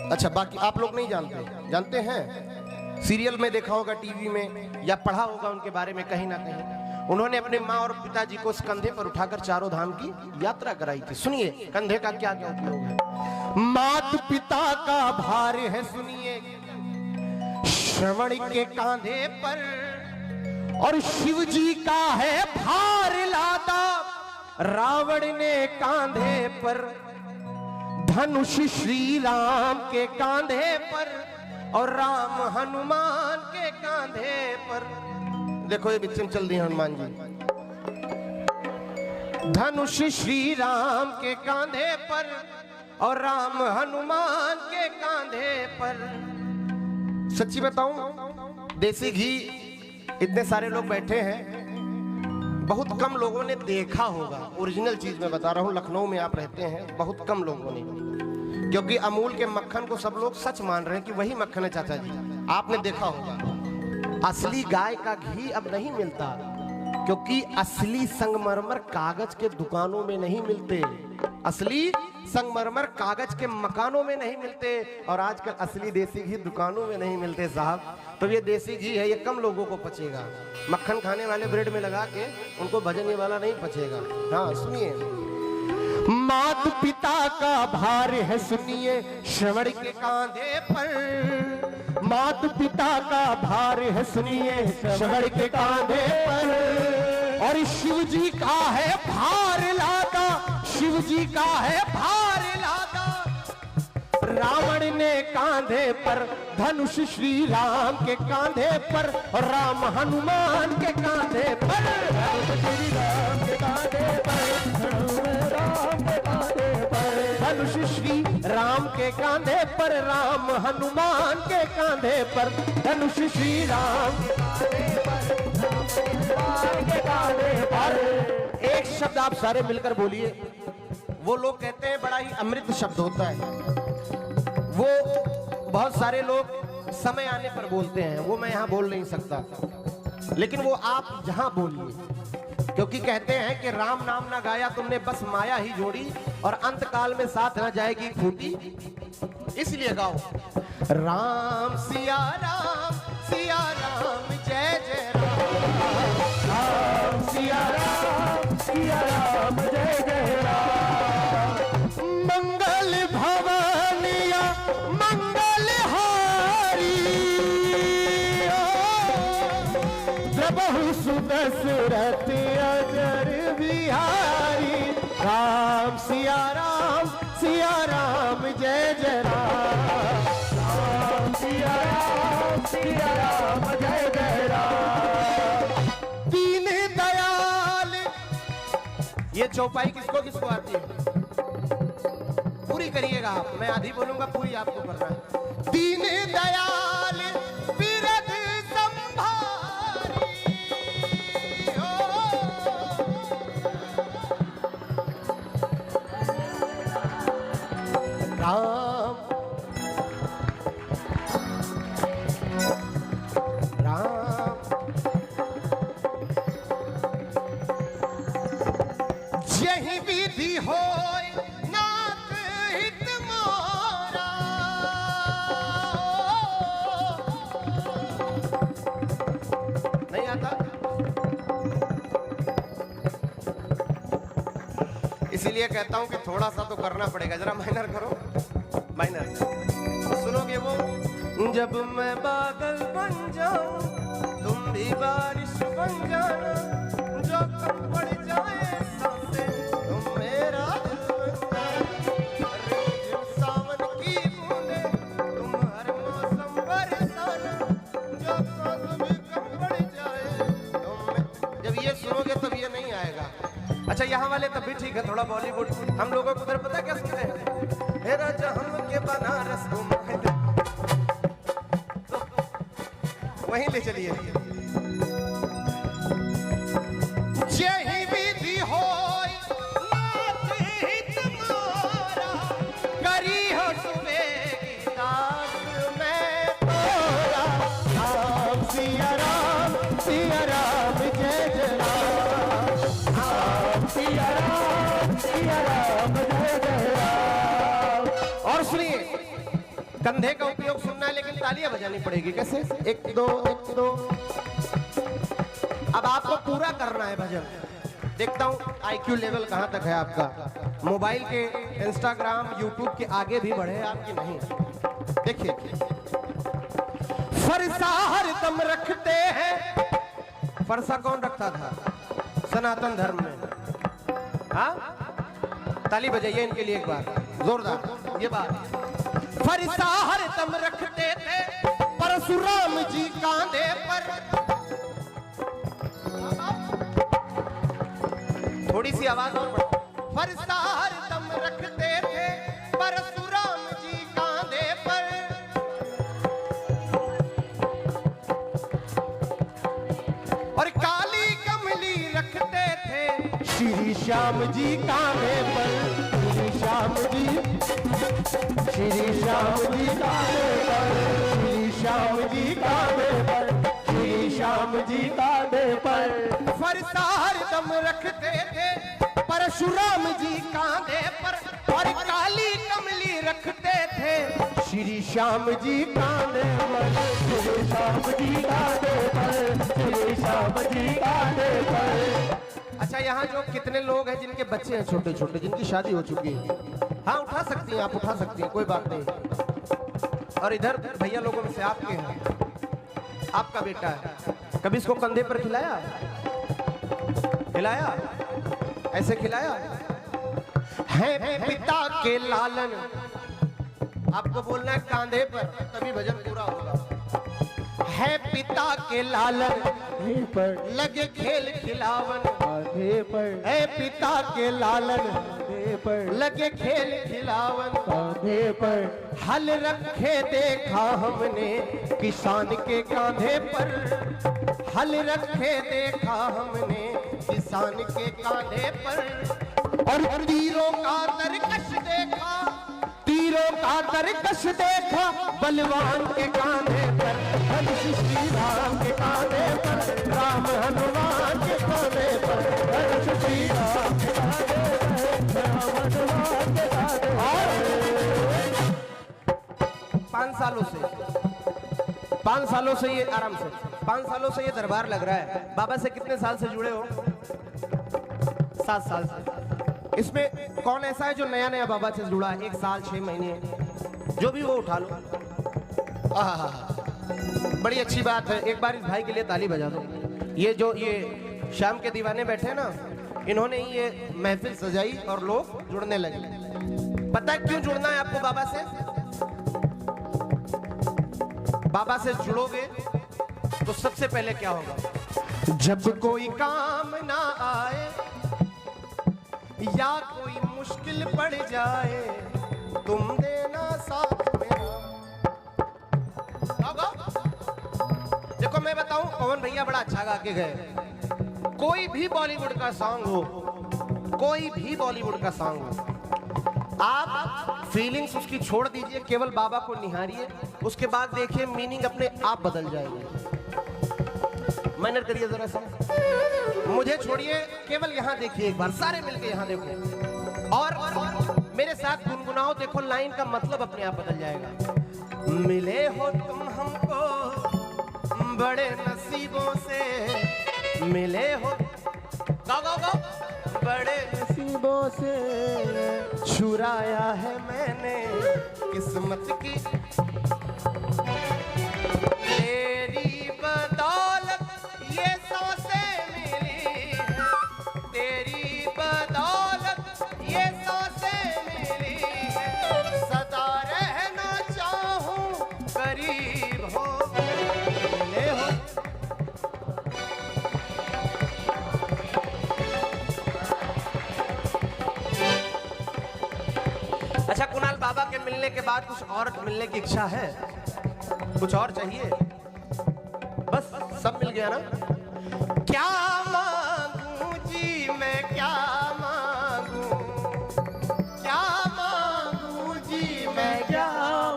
अच्छा, बाकी आप लोग नहीं जानते? जानते हैं, सीरियल में देखा होगा, टीवी में, या पढ़ा होगा उनके बारे में कहीं ना कहीं। उन्होंने अपने माँ और पिताजी को उस कंधे पर उठाकर चारों धाम की यात्रा कराई थी। सुनिए कंधे का क्या क्या उपयोग है। मात पिता का भार है सुनिए श्रवण के कांधे पर, और शिव जी का है भार लादा रावण ने कांधे पर, धनुष श्री राम के कांधे पर, और राम हनुमान के कांधे पर। देखो ये बिच्चम चल दिए हनुमान जी, धनुष श्री राम के कांधे पर और राम हनुमान के कांधे पर। सच्ची बताऊं, देसी घी इतने सारे लोग बैठे हैं, बहुत कम लोगों ने देखा होगा। ओरिजिनल चीज मैं बता रहा हूं, लखनऊ में आप रहते हैं, बहुत कम लोगों ने, क्योंकि अमूल के मक्खन को सब लोग सच मान रहे हैं कि वही मक्खन है चाचा जी। आपने देखा होगा असली गाय का घी अब नहीं मिलता, क्योंकि असली संगमरमर कागज के दुकानों में नहीं मिलते, असली संगमरमर कागज के मकानों में नहीं मिलते, और आजकल असली देसी घी दुकानों में नहीं मिलते साहब। तो ये देसी घी है, ये कम लोगों को पचेगा। मक्खन खाने वाले ब्रेड में लगा के उनको भजन ये वाला नहीं पचेगा। हाँ सुनिए, मात पिता का भार है सुनिए श्रवण के कांधे पर, मात पिता का भार है सुनिए श्रवण के कांधे पर, और शिव जी का है भार लादा, शिव जी का है भार लादा रावण ने कांधे पर धनुष श्री राम के कांधे पर, और राम हनुमान के कांधे पर, श्री राम के कांधे पर, राम के कांधे पर, धनुष श्री राम के कांधे पर, राम हनुमान के कांधे पर, धनुष श्री राम के कांधे पर। एक शब्द आप सारे मिलकर बोलिए। वो लोग कहते हैं बड़ा ही अमृत शब्द होता है, वो बहुत सारे लोग समय आने पर बोलते हैं, वो मैं यहां बोल नहीं सकता, लेकिन वो आप यहां बोलिए, क्योंकि कहते हैं कि राम नाम ना गाया तुमने बस माया ही जोड़ी, और अंत काल में साथ ना जाएगी खूटी, इसलिए गाओ। राम सिया राम जय जय राम सिया राम जय जय राम। मंगल भवनिया मंगल हारी, प्रभु सुदशरथ अजर बिहारी। राम सिया राम जय जय राम। राम सिया राम जय जय राम। दीन दयाल, ये चौपाई किसको किसको आती है? पूरी करिएगा आप, मैं आधी बोलूंगा, पूरी आपको करना है। दीन दयाल बिरध संभारी, राम राम यही विधि होय नाथ हित मोरा। नहीं आता, इसीलिए कहता हूं कि थोड़ा सा तो करना पड़ेगा, जरा माइनर करो, माइनर सुनोगे वो। जब मैं बादल बन जाऊं तुम भी बारिश बन जाना, जो कम पड़ जाए सांसें तुम मेरा दिल बन जाना, रिमझिम सावन की बूंदें तुम हर मौसम बरसाना, जो कम पड़ जाए तुम। जब ये सुनोगे तब ये नहीं आएगा। अच्छा यहाँ वाले तब भी ठीक है, थोड़ा बॉलीवुड। हम लोगों को उधर पता क्या सुनते हैं? हे राजा हम के बनारस घुमाए दे, वहीं ले चलिए। यही विधि होय नाथ हित मोरा, करी हो सुबह की दास मैं तोरा। राम सिया राम जय जय राम। राम सिया राम जय जय राम। और सुनिए, कंधे का उपयोग सुनना है लेकिन तालियां बजानी पड़ेगी। कैसे? एक दो एक दो। अब आपको पूरा करना है भजन। देखता हूं आईक्यू लेवल कहां तक है आपका। मोबाइल के, इंस्टाग्राम, यूट्यूब के आगे भी बढ़े आपकी नहीं। देखिए, फरसा हरदम रखते हैं। फरसा कौन रखता था सनातन धर्म में? हाँ, ताली बजाइए इनके लिए एक बार जोरदार। ये बात फरसा हरदम रखते थे परशुराम जी कांधे पर। थोड़ी सी आवाज और बढ़। फरसा हरदम रखते थे परशुराम जी कांधे पर। और काली कमली रखते थे श्री श्याम जी कांधे पर। श्री श्याम जी कांधे पर। श्री श्याम जी कांधे पर। श्री श्याम जी कांधे पर। फरसा हरदम रखते थे परशुराम जी कांधे पर। और काली कमली रखते थे श्री श्याम जी कांधे पर। श्री श्याम जी कांधे पर। श्री श्याम जी कांधे पर। अच्छा, यहाँ जो कितने लोग हैं जिनके बच्चे हैं छोटे छोटे, जिनकी शादी हो चुकी है? हाँ, उठा सकती हैं आप, उठा सकती हैं, कोई बात नहीं। और इधर भैया लोगों में से आपके हैं, आपका बेटा है, कभी इसको कंधे पर खिलाया? खिलाया? ऐसे खिलाया है? पिता के लालन आपको बोलना है कांधे पर, तभी भजन पूरा होगा। है पिता के लालन पर लगे खेल खिलावन, कांधे पर है पिता के लालन कांधे पर लगे खेल खिलावन। कांधे पर हल रखे देखा हमने किसान के कांधे पर, हल रखे देखा हमने किसान के कांधे पर। और तीरों का तरकश देखा, तीरों का तरकश देखा बलवान के कांधे पर। धनुष श्री राम के कांधे पर, राम हनुमान के कांधे पर। धनुष श्री राम के कांधे पर, राम हनुमान के कांधे पर। 5 सालों से ये आराम से 5 सालों से ये दरबार लग रहा है। बाबा से कितने साल से जुड़े हो? 7 साल से। इसमें कौन ऐसा है जो नया नया बाबा से जुड़ा है? 1 साल 6 महीने, जो भी वो उठा लो। आहा, बड़ी अच्छी बात है। एक बार इस भाई के लिए ताली बजा दो। ये शाम के दीवाने बैठे हैं ना, इन्होंने ही ये महफिल सजाई और लोग जुड़ने लगे। पता है क्यों जुड़ना है आपको बाबा से? बाबा से जुड़ोगे तो सबसे पहले क्या होगा? जब कोई काम ना आए या कोई मुश्किल पड़ जाए, तुम देना साथ मेरा। देखो मैं बताऊं, पवन भैया बड़ा अच्छा गा के गए। कोई भी बॉलीवुड का सॉन्ग हो, कोई भी बॉलीवुड का सॉन्ग हो, आप फीलिंग्स उसकी छोड़ दीजिए, केवल बाबा को निहारिए, उसके बाद देखिए मीनिंग अपने आप बदल जाएगा। मैनर करिए जरा सा, मुझे छोड़िए, केवल यहाँ देखिए एक बार, सारे मिलके यहाँ देखो और मेरे साथ गुनगुनाओ। देखो लाइन का मतलब अपने आप बदल जाएगा। मिले हो तुम हमको बड़े नसीबों से, मिले हो गाओ गाओ गाओ, बड़े नसीबों से चुराया है मैंने किस्मत की, तेरी बदौलत ये सांसें मिली है, तेरी बदौलत ये सांसें मिली है। सदा रहना चाहूं करीब हो, मिले हो। अच्छा कुणाल, बाबा के मिलने के बाद कुछ और मिलने की इच्छा है? कुछ और चाहिए? बस सब मिल गया ना? क्या मांगू जी मैं, क्या मांगू, क्या मांगू जी मैं, क्या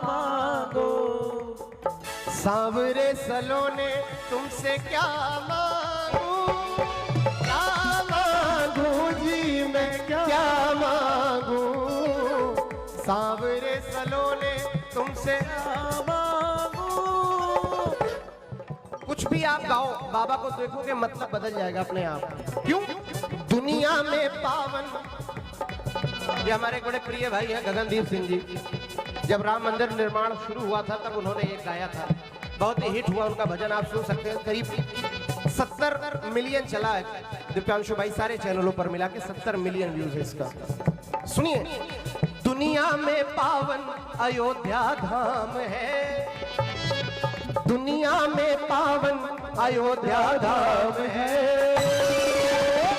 मांगो सांवरे सलोने तुमसे क्या मांगू, क्या मांगू जी मैं, क्या मांगू, सांवरे सलोने तुमसे मांगू। कुछ भी आप गाओ, बाबा को देखोगे मतलब बदल जाएगा अपने आप। क्यों? दुनिया में पावन, ये हमारे बड़े प्रिय भाई हैं गगनदीप सिंह जी। जब राम मंदिर निर्माण शुरू हुआ था तब उन्होंने एक गाया था, बहुत ही हिट हुआ उनका भजन, आप सुन सकते हैं। करीब 70 मिलियन चला है दिव्यांशु भाई, सारे चैनलों पर मिला के 70 मिलियन व्यूज है इसका। सुनिए, दुनिया में पावन अयोध्या धाम है, दुनिया में पावन अयोध्या धाम है,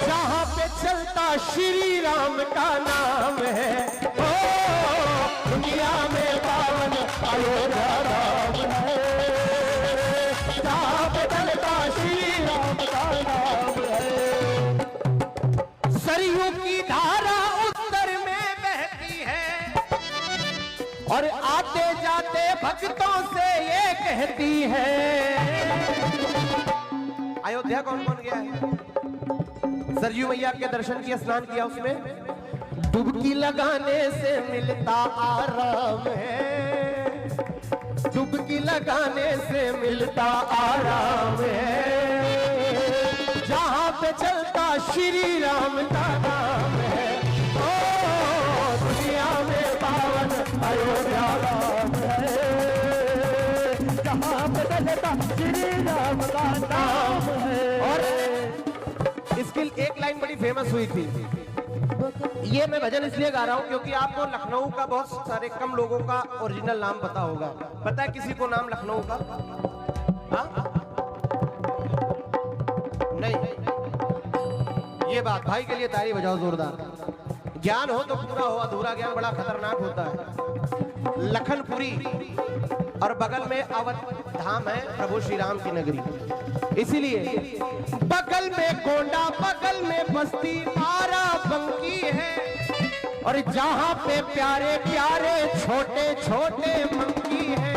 जहाँ पे चलता श्री राम का नाम है। ओ दुनिया में पावन अयोध्या धाम है, जहाँ पे चलता श्री राम का नाम है। सरयू की धारा उत्तर में बहती है और आते जाते भक्तों से ये कहती है। अयोध्या कौन कौन गया है? सरयू मैया के दर्शन किया, स्नान किया, उसमें डुबकी लगाने से मिलता आराम है, डुबकी लगाने से मिलता आराम है, जहाँ पे चलता श्री राम का नाम है। ओ दुनिया में पावन अयोध्या धाम है, जहाँ पे चलता श्री राम का नाम है। और इसकी एक लाइन बड़ी फेमस हुई थी, ये मैं भजन इसलिए गा रहा हूँ क्योंकि आपको लखनऊ का बहुत सारे कम लोगों का ओरिजिनल नाम पता होगा। पता है किसी को नाम लखनऊ का? हाँ? नहीं। ये बात भाई के लिए ताली बजाओ जोरदार। ज्ञान हो तो पूरा हो, अधूरा ज्ञान बड़ा खतरनाक होता है। लखनपुरी और बगल में अवध धाम है प्रभु श्री राम की नगरी, इसीलिए बगल में गोंडा, बगल में बस्ती, बाराबंकी है। और जहां पे प्यारे प्यारे छोटे छोटे मंकी है,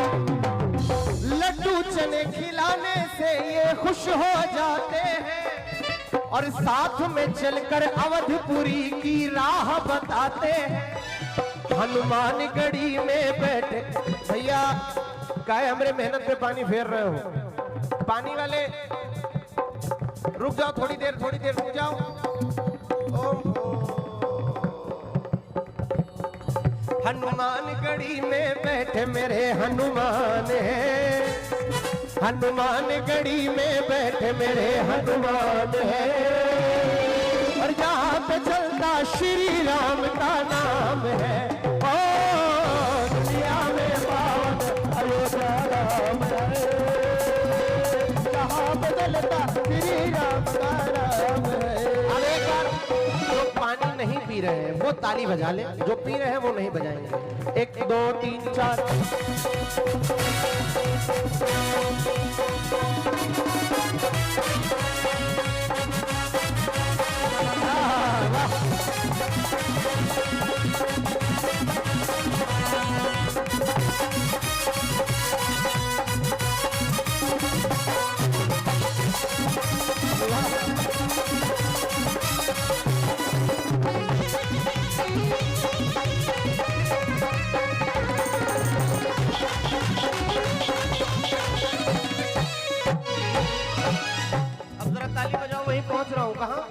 लड्डू चने खिलाने से ये खुश हो जाते हैं और साथ में चलकर अवधपुरी की राह बताते हैं। हनुमान गढ़ी में बैठे भैया, काहे हमरे मेहनत पे पानी फेर रहे हो? पानी वाले रुक जाओ, थोड़ी देर रुक जाओ। हनुमान गढ़ी में बैठे मेरे हनुमान है, हनुमान गढ़ी में बैठे मेरे हनुमान है। और जहाँ पे चलता श्री राम का नाम है, ओ दुनिया में पावन अयोध्या राम है। जहाँ पे चलता श्री राम का नाम है। अब एक बार जो पानी नहीं पी रहे हैं वो ताली बजा ले, जो पी रहे हैं वो नहीं बजाएंगे। 1 2 3 4। पहुंच रहा हूं कहां?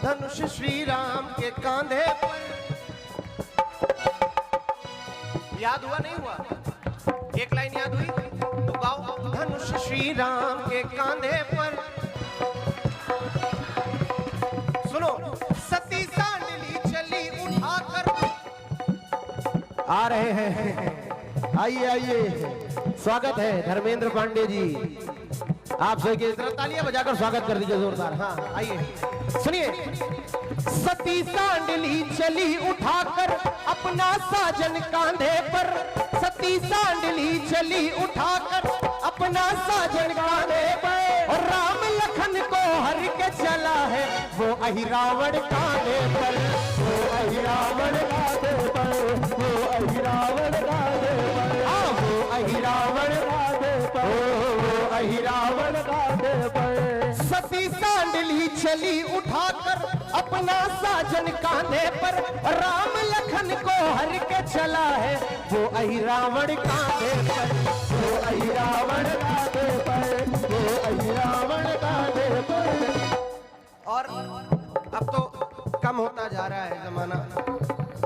धनुष श्री राम के कांधे पर। याद हुआ नहीं हुआ? एक लाइन याद हुई तो गाओ। धनुष श्री राम के कांधे पर, सुनो, सती सांडली चली उठाकर। आ रहे हैं, आइए आइए, स्वागत है धर्मेंद्र पांडे जी। आप सबके तालियां बजाकर स्वागत कर दीजिए जोरदार। हाँ आइए सुनिए। सती सांडली चली उठाकर अपना साजन कांधे पर, सती सांडली चली उठाकर अपना साजन कांधे पर। और राम लखन को हर के चला है वो अहिरावण कांधे पर, वो अहिरावण कांधे पर, वो अहिरावण कांधे पर, वो अहिरावण कांधे पर, अहिरावण कांधे पर। सती सांडली चली उठाकर अपना साजन कांधे पर, राम लखन को हर के चला है वो अहिरावण कांधे पर, वो अहिरावण कांधे पर, वो अहिरावण कांधे पर। और अब तो कम होता जा रहा है जमाना,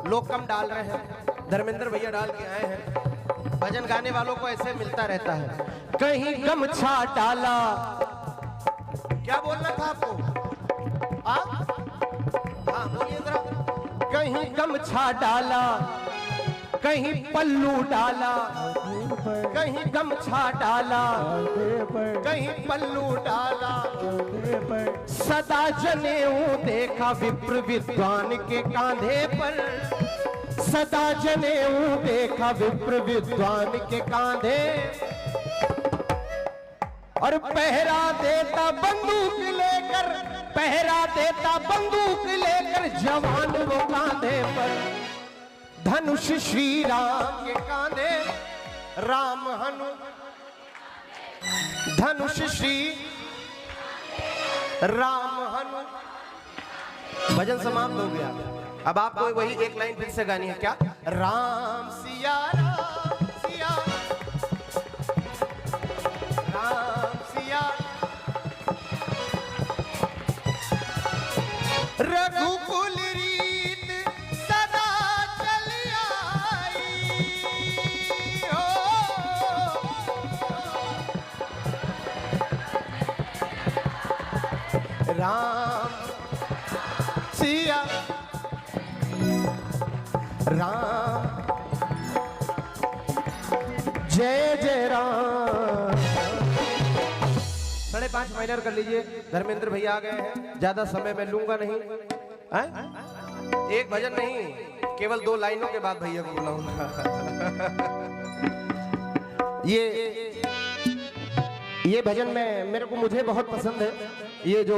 लोग कम डाल रहे हैं। धर्मेंद्र भैया डाल के आए हैं। भजन गाने वालों को ऐसे मिलता रहता है। कहीं गमछा डाला, क्या बोलना था आपको? हाँ बोलिए जरा। कहीं गमछा डाला, कहीं पल्लू डाला, कहीं गमछा डाला, कहीं पल्लू डाला। सदा जनेऊ देखा विप्र विद्वान के कांधे पर, सदा जनेऊ देखा विप्र विद्वान के कांधे। और पहरा देता बंदूक लेकर, पहरा देता बंदूक लेकर जवान वो कांधे पर। धनुष श्री राम के कांधे, राम हनु, धनुष श्री राम हनु। भजन समाप्त हो गया। अब आपको वही एक लाइन फिर से गानी है। क्या? राम सिया राम सिया राम सिया, रघुकुल रीत सदा चली आई हो। राम सिया राम जय जय राम। 5.5 माइनर कर लीजिए। धर्मेंद्र भैया आ गए हैं, ज्यादा समय मैं लूंगा नहीं। एक भजन नहीं, केवल 2 लाइनों के बाद भैया को बुलाऊंगा। ये भजन मुझे बहुत पसंद है। ये जो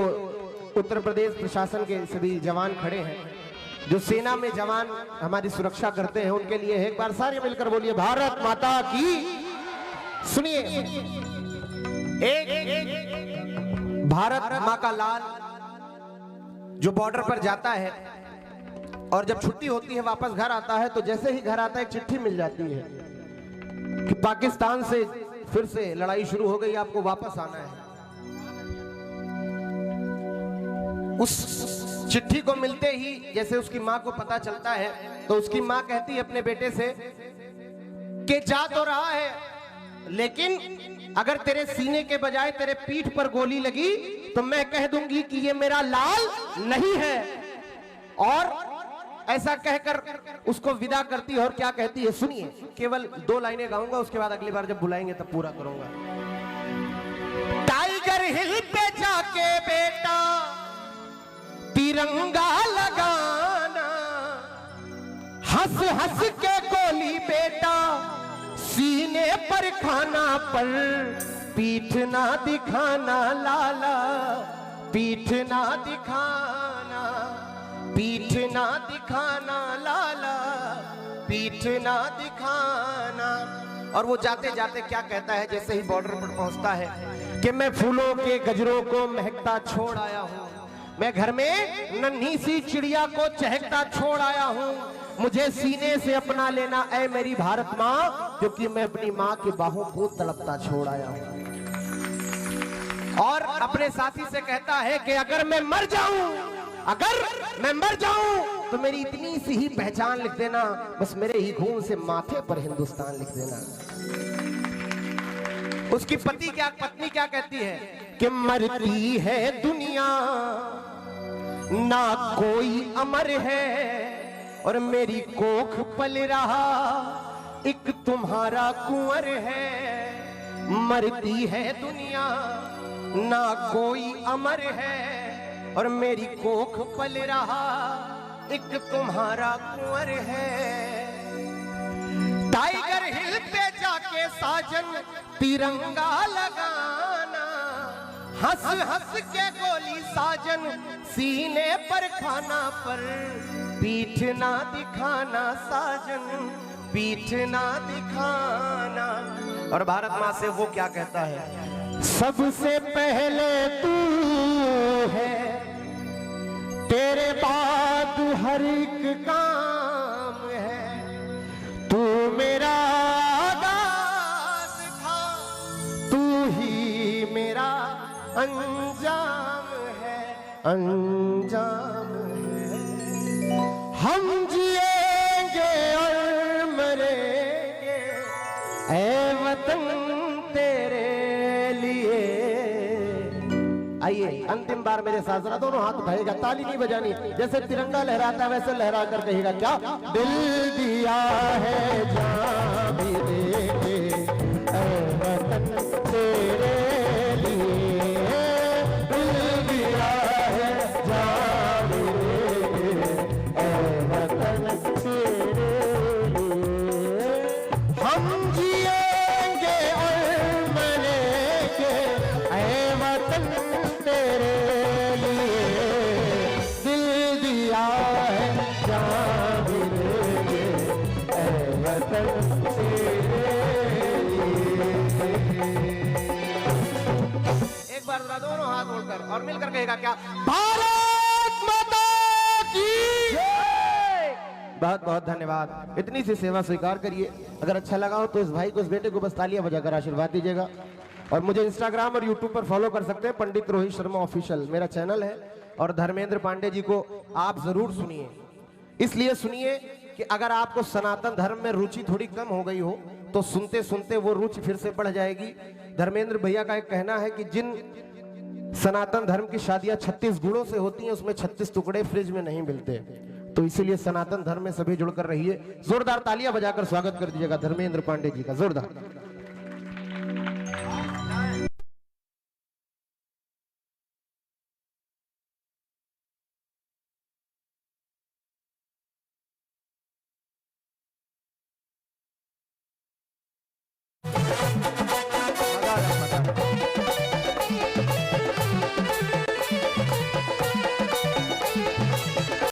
उत्तर प्रदेश प्रशासन के सभी जवान खड़े हैं, जो सेना में जवान हमारी सुरक्षा करते हैं, उनके लिए एक बार सारे मिलकर बोलिए भारत माता की। सुनिए, एक भारत माँ का लाल जो बॉर्डर पर जाता है और जब छुट्टी होती है वापस घर आता है, तो जैसे ही घर आता है एक चिट्ठी मिल जाती है कि पाकिस्तान से फिर से लड़ाई शुरू हो गई, आपको वापस आना है। उस चिट्ठी को मिलते ही जैसे उसकी मां को पता चलता है, तो उसकी मां कहती है अपने बेटे से कि जा तो रहा है, लेकिन अगर तेरे सीने के बजाय तेरे पीठ पर गोली लगी तो मैं कह दूंगी कि ये मेरा लाल नहीं है। और ऐसा कहकर उसको विदा करती है। और क्या कहती है सुनिए, केवल 2 लाइनें गाऊंगा, उसके बाद अगली बार जब बुलाएंगे तब पूरा करूंगा। टाइगर हिल पे जाके बेटा तिरंगा लगाना, हंस हंस के गोली बेटा सीने पर खाना, पर पीठ ना दिखाना लाला, पीठ ना दिखाना, पीठ ना दिखाना लाला, पीठ ना दिखाना। और वो जाते जाते क्या कहता है, जैसे ही बॉर्डर पर पहुंचता है कि मैं फूलों के गजरों को महकता छोड़ आया हूं, मैं घर में नन्ही सी चिड़िया को चहकता छोड़ आया हूं, मुझे सीने से अपना लेना ऐ मेरी भारत माँ, क्योंकि मैं अपनी माँ की बाहों को तड़पता छोड़ आया हूं। और अपने साथी से कहता है कि अगर मैं मर जाऊं तो मेरी इतनी सी ही पहचान लिख देना, बस मेरे ही खून से माथे पर हिंदुस्तान लिख देना। उसकी पत्नी क्या कहती है कि मरती है दुनिया ना कोई अमर है, और मेरी कोख पल रहा एक तुम्हारा कुंवर है। मरती है दुनिया ना कोई अमर है, और मेरी कोख पल रहा एक तुम्हारा कुंवर है। टाइगर हिल पे जाके साजन तिरंगा लगाना, हंस हंस के गोली साजन सीने पर खाना, पर पीठ ना दिखाना साजन, पीठ ना दिखाना। और भारत माँ से वो क्या कहता है, सबसे पहले तू है, तेरे बाद हर एक काम है, तू मेरा आगाज था, तू ही मेरा अंजाम है, अंजाम है। हम जिएंगे और मरेंगे ऐ वतन तेरे लिए। आइए अंतिम बार मेरे साथ जरा दोनों हाथ उठाइएगा, ताली नहीं बजानी, जैसे तिरंगा लहराता है वैसे लहरा कर कहिएगा, क्या दिल दिया है जान भी देंगे ऐ वतन तेरे लिए, दिल दिया है जान भी देंगे ऐ वतन तेरे लिए। हम जिएंगे और मरेंगे ऐ वतन तेरे लिए, दिल दिया है जान भी देंगे ऐ वतन तेरे लिए। एक बार दोनों हाथ जोड़कर और मिलकर कहेगा, क्या भारत माता की जय। बहुत बहुत धन्यवाद, इतनी सी सेवा स्वीकार करिए। अगर अच्छा लगा हो तो इस भाई को, इस बेटे को बस तालियां बजाकर आशीर्वाद दीजिएगा। और मुझे इंस्टाग्राम और यूट्यूब पर फॉलो कर सकते हैं, पंडित रोहित शर्मा ऑफिशियल मेरा चैनल है। और धर्मेंद्र पांडे जी को आप जरूर सुनिए, इसलिए सुनिए कि अगर आपको सनातन धर्म में रुचि थोड़ी कम हो गई हो तो सुनते सुनते वो रुचि फिर से बढ़ जाएगी। धर्मेंद्र भैया का एक कहना है कि जिन सनातन धर्म की शादियां 36 गुणों से होती हैं, उसमें 36 टुकड़े फ्रिज में नहीं मिलते। तो इसीलिए सनातन धर्म में सभी जुड़कर रहिए। जोरदार तालियां बजाकर स्वागत कर दीजिएगा धर्मेंद्र पांडे जी का, जोरदार।